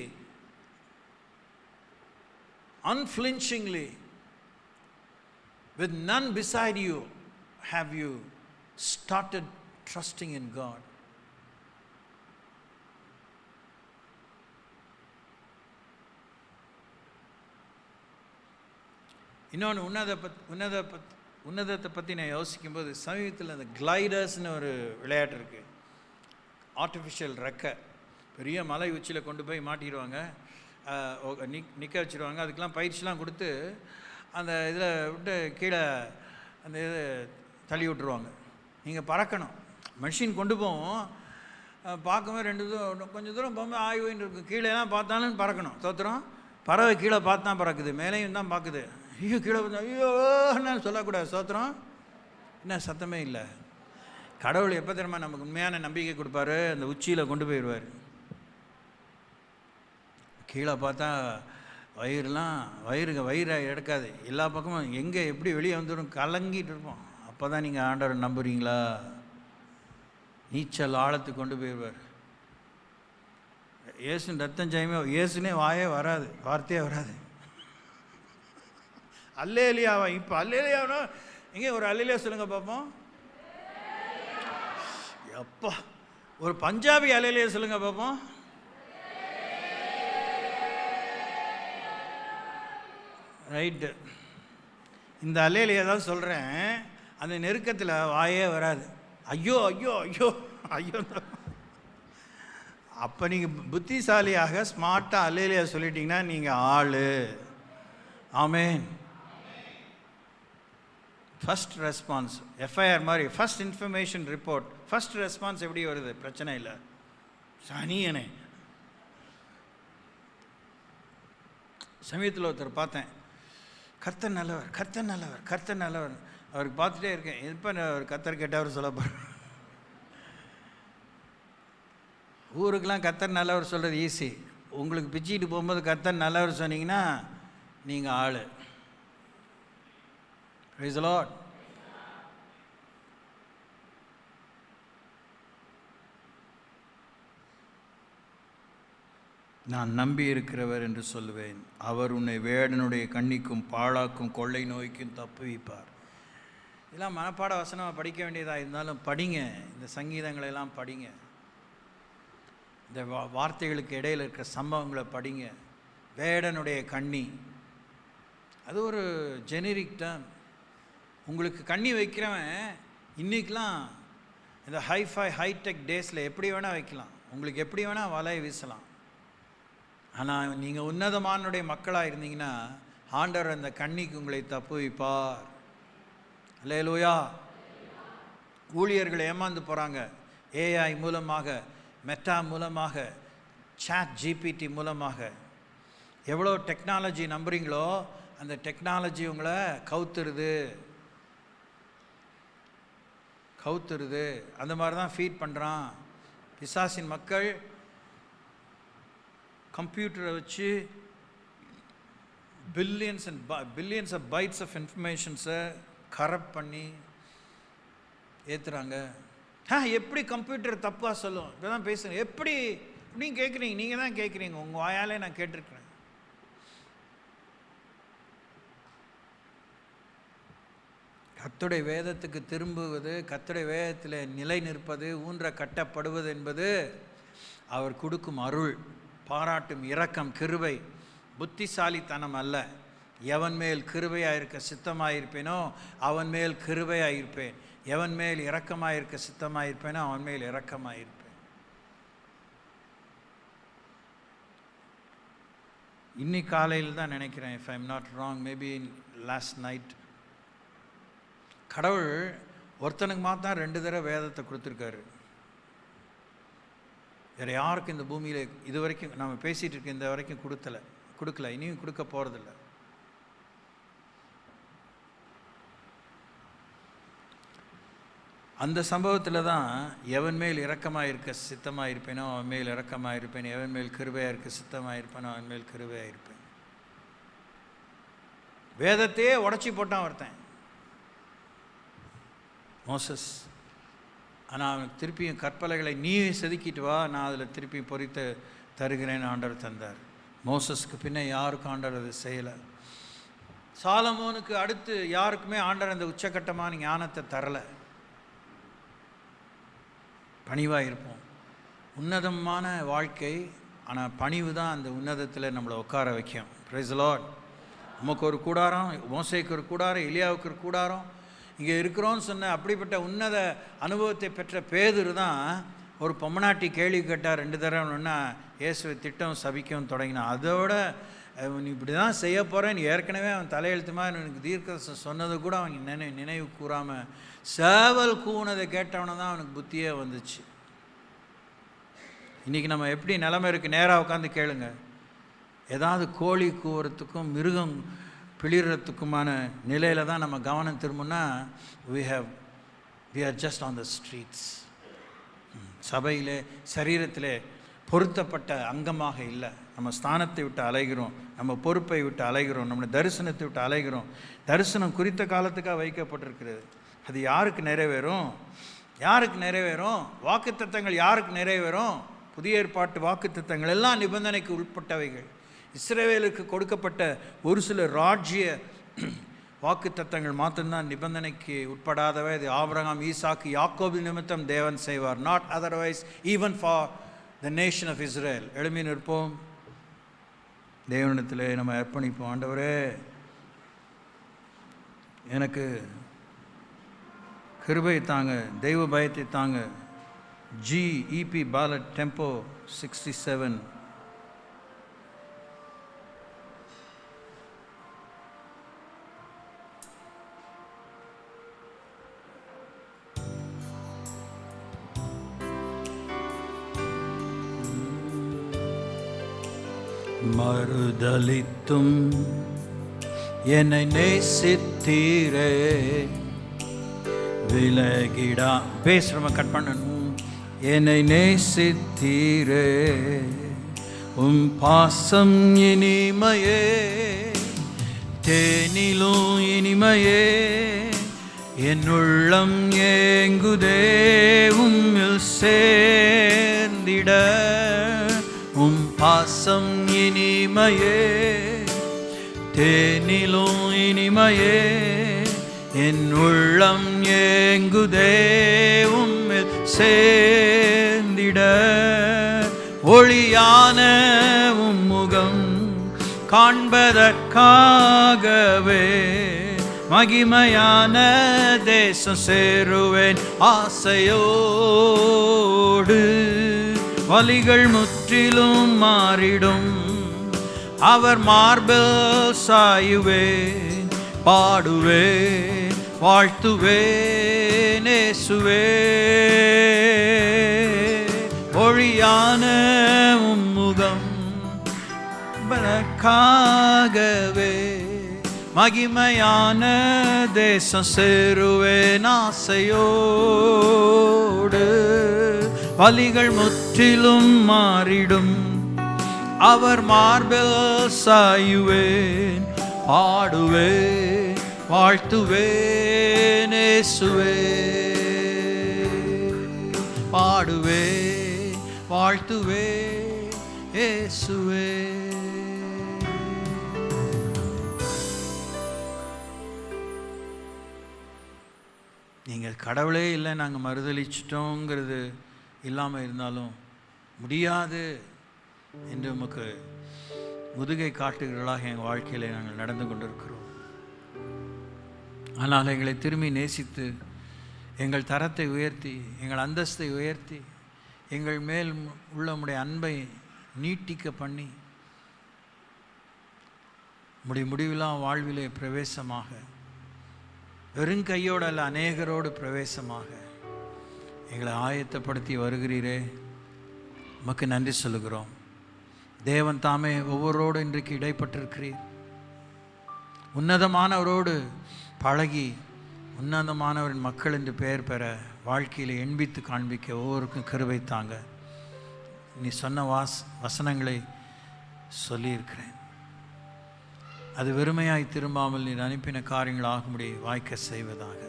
unflinchingly, with none beside you, have you started trusting in God? இன்னொன்று உன்னதத்தை பற்றி நான் யோசிக்கும்போது, சமீபத்தில் அந்த கிளைடர்ஸ்னு ஒரு விளையாட்டு இருக்குது. ஆர்டிஃபிஷியல் ரெக்கை பெரிய மலை உச்சியில் கொண்டு போய் மாட்டிடுவாங்க, நிற்க வச்சுருவாங்க. அதுக்கெலாம் பயிற்சிலாம் கொடுத்து அந்த இதில் விட்டு கீழே அந்த இது தள்ளி விட்டுருவாங்க. நீங்கள் பறக்கணும். மெஷின் கொண்டு போவோம், பார்க்கும்போது கொஞ்சம் தூரம் போகும்போது ஆய்வுன்னு இருக்கும். கீழேலாம் பார்த்தாலும் பறக்கணும். தோத்துறோம். பறவை கீழே பார்த்து தான் பறக்குது, மேலேயும் தான் பார்க்குது. ஐயோ கீழே பார்த்தா ஐயோ என்ன சொல்லக்கூடாது. சோத்திரம் என்ன சத்தமே இல்லை. கடவுள் எப்போ தெரியுமா நமக்கு உண்மையான நம்பிக்கை கொடுப்பாரு? அந்த உச்சியில் கொண்டு போயிடுவார். கீழே பார்த்தா வயிறு எடுக்காது, எல்லா பக்கமும் எங்கே எப்படி வெளியே வந்துடும் கலங்கிட்டு இருப்போம். அப்போ தான் நீங்கள் ஆண்டவரை நம்புறீங்களா? நீச்சல் ஆழத்துக்கு கொண்டு போயிடுவார். இயேசு ரத்தம் ஜெயமே, இயேசுனே வாயே வராது, வார்த்தையே வராது. அல்லேலியாவா? இப்போ அல்லேலியாவா? எங்கே ஒரு அல்லேலியா சொல்லுங்க பார்ப்போம். அப்பா, ஒரு பஞ்சாபி அல்லேலியா சொல்லுங்க பார்ப்போம். ரைட்டு, இந்த அல்லேலியா தான் சொல்கிறேன். அந்த நெருக்கத்தில் வாயே வராது. ஐயோ ஐயோ ஐயோ ஐயோ. அப்போ நீங்கள் புத்திசாலியாக ஸ்மார்ட்டாக அல்லேலியா சொல்லிட்டீங்கன்னா நீங்கள் ஆள். ஆமென். ஃபஸ்ட் ரெஸ்பான்ஸ் எஃப்ஐஆர் மாதிரி, first information report, first response எப்படி வருது? பிரச்சனை இல்லை. சனியனே, சமயத்தில் ஒருத்தர் பார்த்தேன், கர்த்தர் நல்லவர், கர்த்தர் நல்லவர், கர்த்தர் நல்லவர். அவருக்கு பார்த்துட்டே இருக்கேன். எப்போ அவர் கர்த்தர் கேட்டவர் சொல்ல போகிறேன். ஊருக்கெலாம் கர்த்தர் நல்லவர் சொல்கிறது ஈஸி. உங்களுக்கு பிச்சுக்கிட்டு போகும்போது கர்த்தர் நல்லவர் சொன்னீங்கன்னா நீங்கள் ஆள். Praise the Lord. நான் நம்பி இருக்கிறவர் என்று சொல்லுவேன். அவர் உன்னை வேடனுடைய கண்ணிக்கும் பாழாக்கும் கொள்ளை நோய்க்கும் தப்புவிப்பார். இதெல்லாம் மனப்பாட வசனமாக படிக்க வேண்டியதாக இருந்தாலும் படிங்க. இந்த சங்கீதங்களை எல்லாம் படிங்க. இந்த வார்த்தைகளுக்கு இடையில் இருக்கிற சம்பவங்களை படிங்க. வேடனுடைய கண்ணி, அது ஒரு ஜெனரிக் டேர்ம். உங்களுக்கு கண்ணி வைக்கிறவன் இன்றைக்கெலாம் இந்த ஹைடெக் டேஸில் எப்படி வேணால் வைக்கலாம், உங்களுக்கு எப்படி வேணால் வலையை வீசலாம். ஆனால் நீங்கள் உன்னதமானுடைய மக்களாக இருந்தீங்கன்னா ஆண்டவர் அந்த கண்ணிக்கு உங்களை தப்புவிப்பார். அல்லேலூயா. ஊழியர்கள் ஏமாந்து போகிறாங்க. ஏஐ மூலமாக, மெட்டா மூலமாக ChatGPT மூலமாக எவ்வளோ டெக்னாலஜி நம்புறீங்களோ அந்த டெக்னாலஜி உங்களை கவுத்துருது. அந்த மாதிரி தான் ஃபீட் பண்ணுறான் பிசாசின் மக்கள். கம்ப்யூட்டரை வச்சு பில்லியன்ஸ் ஆஃப் பைட்ஸ் ஆஃப் இன்ஃபர்மேஷன்ஸை கரப்ட் பண்ணி ஏற்றுறாங்க. எப்படி கம்ப்யூட்டர் தப்பாக சொல்லும்? இப்போ தான் பேசுகிறேன். எப்படி அப்படின்னு கேட்குறீங்க, நீங்கள் தான் கேட்குறீங்க, உங்கள் வாயாலே நான் கேட்டிருக்கிறேன். கர்த்தருடைய வேதத்துக்கு திரும்புவது, கர்த்தருடைய வேதத்தில் நிலை நிற்பது, ஊன்ற கட்டப்படுவது என்பது அவர் கொடுக்கும் அருள், பாராட்டும் இரக்கம், கிருபை, புத்திசாலித்தனம் அல்ல. எவன் மேல் கிருபையாயிருக்க சித்தமாயிருப்பேனோ அவன் மேல் கிருபையாயிருப்பேன், எவன் மேல் இரக்கமாயிருக்க சித்தமாயிருப்பேனோ அவன் மேல் இரக்கமாயிருப்பேன். இன்னைக்கு காலையில் தான் நினைக்கிறேன், if I'm not wrong, maybe last night, கடவுள் ஒருத்தனுக்கு மாத்தான் 2 தடவை வேதத்தை கொடுத்துருக்காரு. வேறு யாருக்கும் இந்த பூமியில் இது வரைக்கும் நம்ம பேசிகிட்டு இருக்க இந்த வரைக்கும் கொடுக்கல, இனியும் கொடுக்க போகிறதில்ல. அந்த சம்பவத்தில் தான் எவன் மேல் இரக்கமாக இருக்க சித்தமாக இருப்பேனோ அவன் மேல் இரக்கமாக இருப்பேன், எவன் மேல் கிருபையாக இருக்க சித்தமாக இருப்பேனோ அவன் மேல் கிருபையாக இருப்பேன். வேதத்தையே உடச்சி போட்டான் ஒருத்தன், மோசஸ். ஆனால் அவனுக்கு திருப்பியும் கற்பலைகளை நீ செதுக்கிட்டு வா, நான் அதில் திருப்பியும் பொறித்து தருகிறேன்னு ஆண்டவர் தந்தார். மோசஸ்க்கு பின்னே யாருக்கும் ஆண்டவர் அதை செய்யலை. சாலமோனுக்கு அடுத்து யாருக்குமே ஆண்டவர் அந்த உச்சக்கட்டமான ஞானத்தை தரலை. பணிவாக இருப்போம், உன்னதமான வாழ்க்கை. ஆனால் பணிவு தான் அந்த உன்னதத்தில் நம்மளை உட்கார வைக்கும். Price the Lord. நமக்கு ஒரு கூடாரம், மோசேக்கு ஒரு கூடாரம், எலியாவுக்கு ஒரு கூடாரம், இங்கே இருக்கிறோன்னு சொன்ன அப்படிப்பட்ட உன்னத அனுபவத்தை பெற்ற பேதுரு தான் ஒரு பொம்மநாட்டி கேள்வி கேட்டால் 2 தடவைன்னா இயேசுவை திட்டம் சபிக்கவும் தொடங்கினான். அதோட நீ இப்படி தான் செய்ய போகிறேன்னு ஏற்கனவே அவன் தலையெழுத்துமா எனக்கு தீர்க்க சொன்னது கூட அவன் நினைவு கூறாமல் சேவல் கூனதை கேட்டவனை தான் அவனுக்கு புத்தியே வந்துச்சு. இன்றைக்கி நம்ம எப்படி நிலைமை இருக்குது? நேராக உட்காந்து கேளுங்க. ஏதாவது கோழி கூவுறதுக்கும் மிருகம் பிளிறதுக்குமான நிலையில் தான் நம்ம கவனம் திரும்பினா we are just on the streets. சபையிலே சரீரத்திலே பொருத்தப்பட்ட அங்கமாக இல்லை. நம்ம ஸ்தானத்தை விட்டு அலைகிறோம், நம்ம பொறுப்பை விட்டு அலைகிறோம், நம்ம தரிசனத்தை விட்டு அலைகிறோம். தரிசனம் குறித்த காலத்துக்காக வைக்கப்பட்டிருக்கிறது. அது யாருக்கு நிறைவேறும்? வாக்குத்தத்தங்கள் யாருக்கு நிறைவேறும்? புதிய ஏற்பாட்டு வாக்குத்தத்தங்கள் எல்லாம் நிபந்தனைக்கு உட்பட்டவைகள். இஸ்ரவேலுக்கு கொடுக்கப்பட்ட ஒரு சில ராஜ்ய வாக்குத்தத்தங்கள் மாத்திரம்தான் நிபந்தனைக்கு உட்படாதவை. அது ஆபிரகாம், ஈசாக்கு, யாக்கோபு நிமித்தம் தேவன் செய்வார். Not otherwise even for the nation of Israel. எழும்பி நிற்போம், தேவனிடத்தில் நம்ம அர்ப்பணிப்போம். ஆண்டவரே, எனக்கு கிருபை தாங்க, தெய்வ பயத்தை தாங்க. GEP Ballot Tempo 67. மறுதலித்தும் என்னை நேசித்தீரே, விலகிடா பேசுகிறவங்க கட் பண்ணணும். என்னை நேசித்தீரே, உம் பாசம் இனிமையே, தேனிலும் இனிமையே, என் உள்ளம் ஏங்குதே உம்மில் சேர்ந்திட. உம் பாசம் இனிமையே, தேனிலும் இனிமையே, என் உள்ளம் ஏங்குதே உம்மில் சேர்ந்திட. ஒளியான உம்முகம் காண்பதற்காகவே மகிமையான தேசம் சேருவேன் ஆசையோடு. வலிகள் முற்றிலும் மாறிடும், அவர் மார்பில் சாயுவேன், பாடுவேன், வாழ்த்துவேன் இயேசுவே. ஒளியான உம்முகம் உமக்காகவே மகிமையான தேசம் சேருவேன் ஆசையோடு. வலிகள் முற்றிலும் மாறிடும், அவர் மார்பில் சாயுவேன், பாடுவேன், வாழ்த்துவேன் இயேசுவே. பாடுவேன், வாழ்த்துவேன் இயேசுவே. நீங்கள் கடவுளே இல்லை, நாங்கள் மறுதளிச்சிட்டோங்கிறது இல்லாமல் இருந்தாலும் முடியாது என்று உமக்கு முதுகை காட்டுகிறவர்களாக எங்கள் வாழ்க்கையில் நாங்கள் நடந்து கொண்டிருக்கிறோம். ஆனால் எங்களை திரும்பி நேசித்து எங்கள் தரத்தை உயர்த்தி, எங்கள் அந்தஸ்தை உயர்த்தி, எங்கள் மேல் உள்ள உம்முடைய அன்பை நீட்டிக்க பண்ணி முடிவில்லா வாழ்விலே பிரவேசமாக, வெறுங்கையோடு அல்ல அநேகரோடு பிரவேசமாக எங்களை ஆயத்தப்படுத்தி வருகிறீரே, உமக்கு நன்றி சொல்லுகிறோம். தேவன் தாமே ஒவ்வொருவரோடு இன்றைக்கு இடைப்பட்டிருக்கிறீர். உன்னதமானவரோடு பழகி உன்னதமானவரின் மக்கள் என்று பெயர் பெற வாழ்க்கையில் எண்பித்து காண்பிக்க ஒவ்வொருக்கும் கிருபை தாங்க. நீ சொன்ன வசனங்களை சொல்லியிருக்கிறேன். அது வெறுமையாய் திரும்பாமல் நீர் அனுப்பின காரியங்கள் ஆகும்படி வாய்க்க செய்வதாக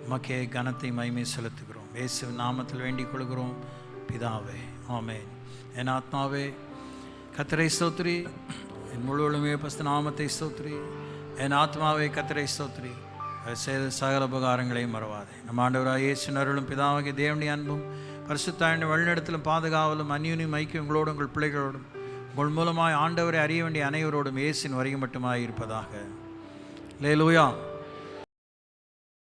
உமக்கே கனத்தை மகிமை செலுத்துகிறோம். இயேசுவின் நாமத்தில் வேண்டிக் கொள்கிறோம் பிதாவே, ஆமென். என் ஆத்மாவே கர்த்தரை ஸ்தோத்திரி, என் முழுவதுமே பரிசுத்த நாமத்தை ஸ்தோத்திரி. என் ஆத்மாவே கர்த்தரை ஸ்தோத்திரி, செய்த சகல உபகாரங்களையும் மறவாதே. நம் ஆண்டவராகிய இயேசுவின் அருளும் பிதாவாகிய தேவனுடைய அன்பும் பரிசுத்தாவின் வழிநடத்தலும் பாதுகாவலும் அந்யோன்யம் ஐக்கியம் உங்களோடும் உங்கள் பிள்ளைகளோடும் உங்கள் மூலமாய் ஆண்டவரை அறிய வேண்டிய அனைவரோடும் இயேசுவின் வருகை மட்டுமாய் இருப்பதாக. அல்லேலூயா.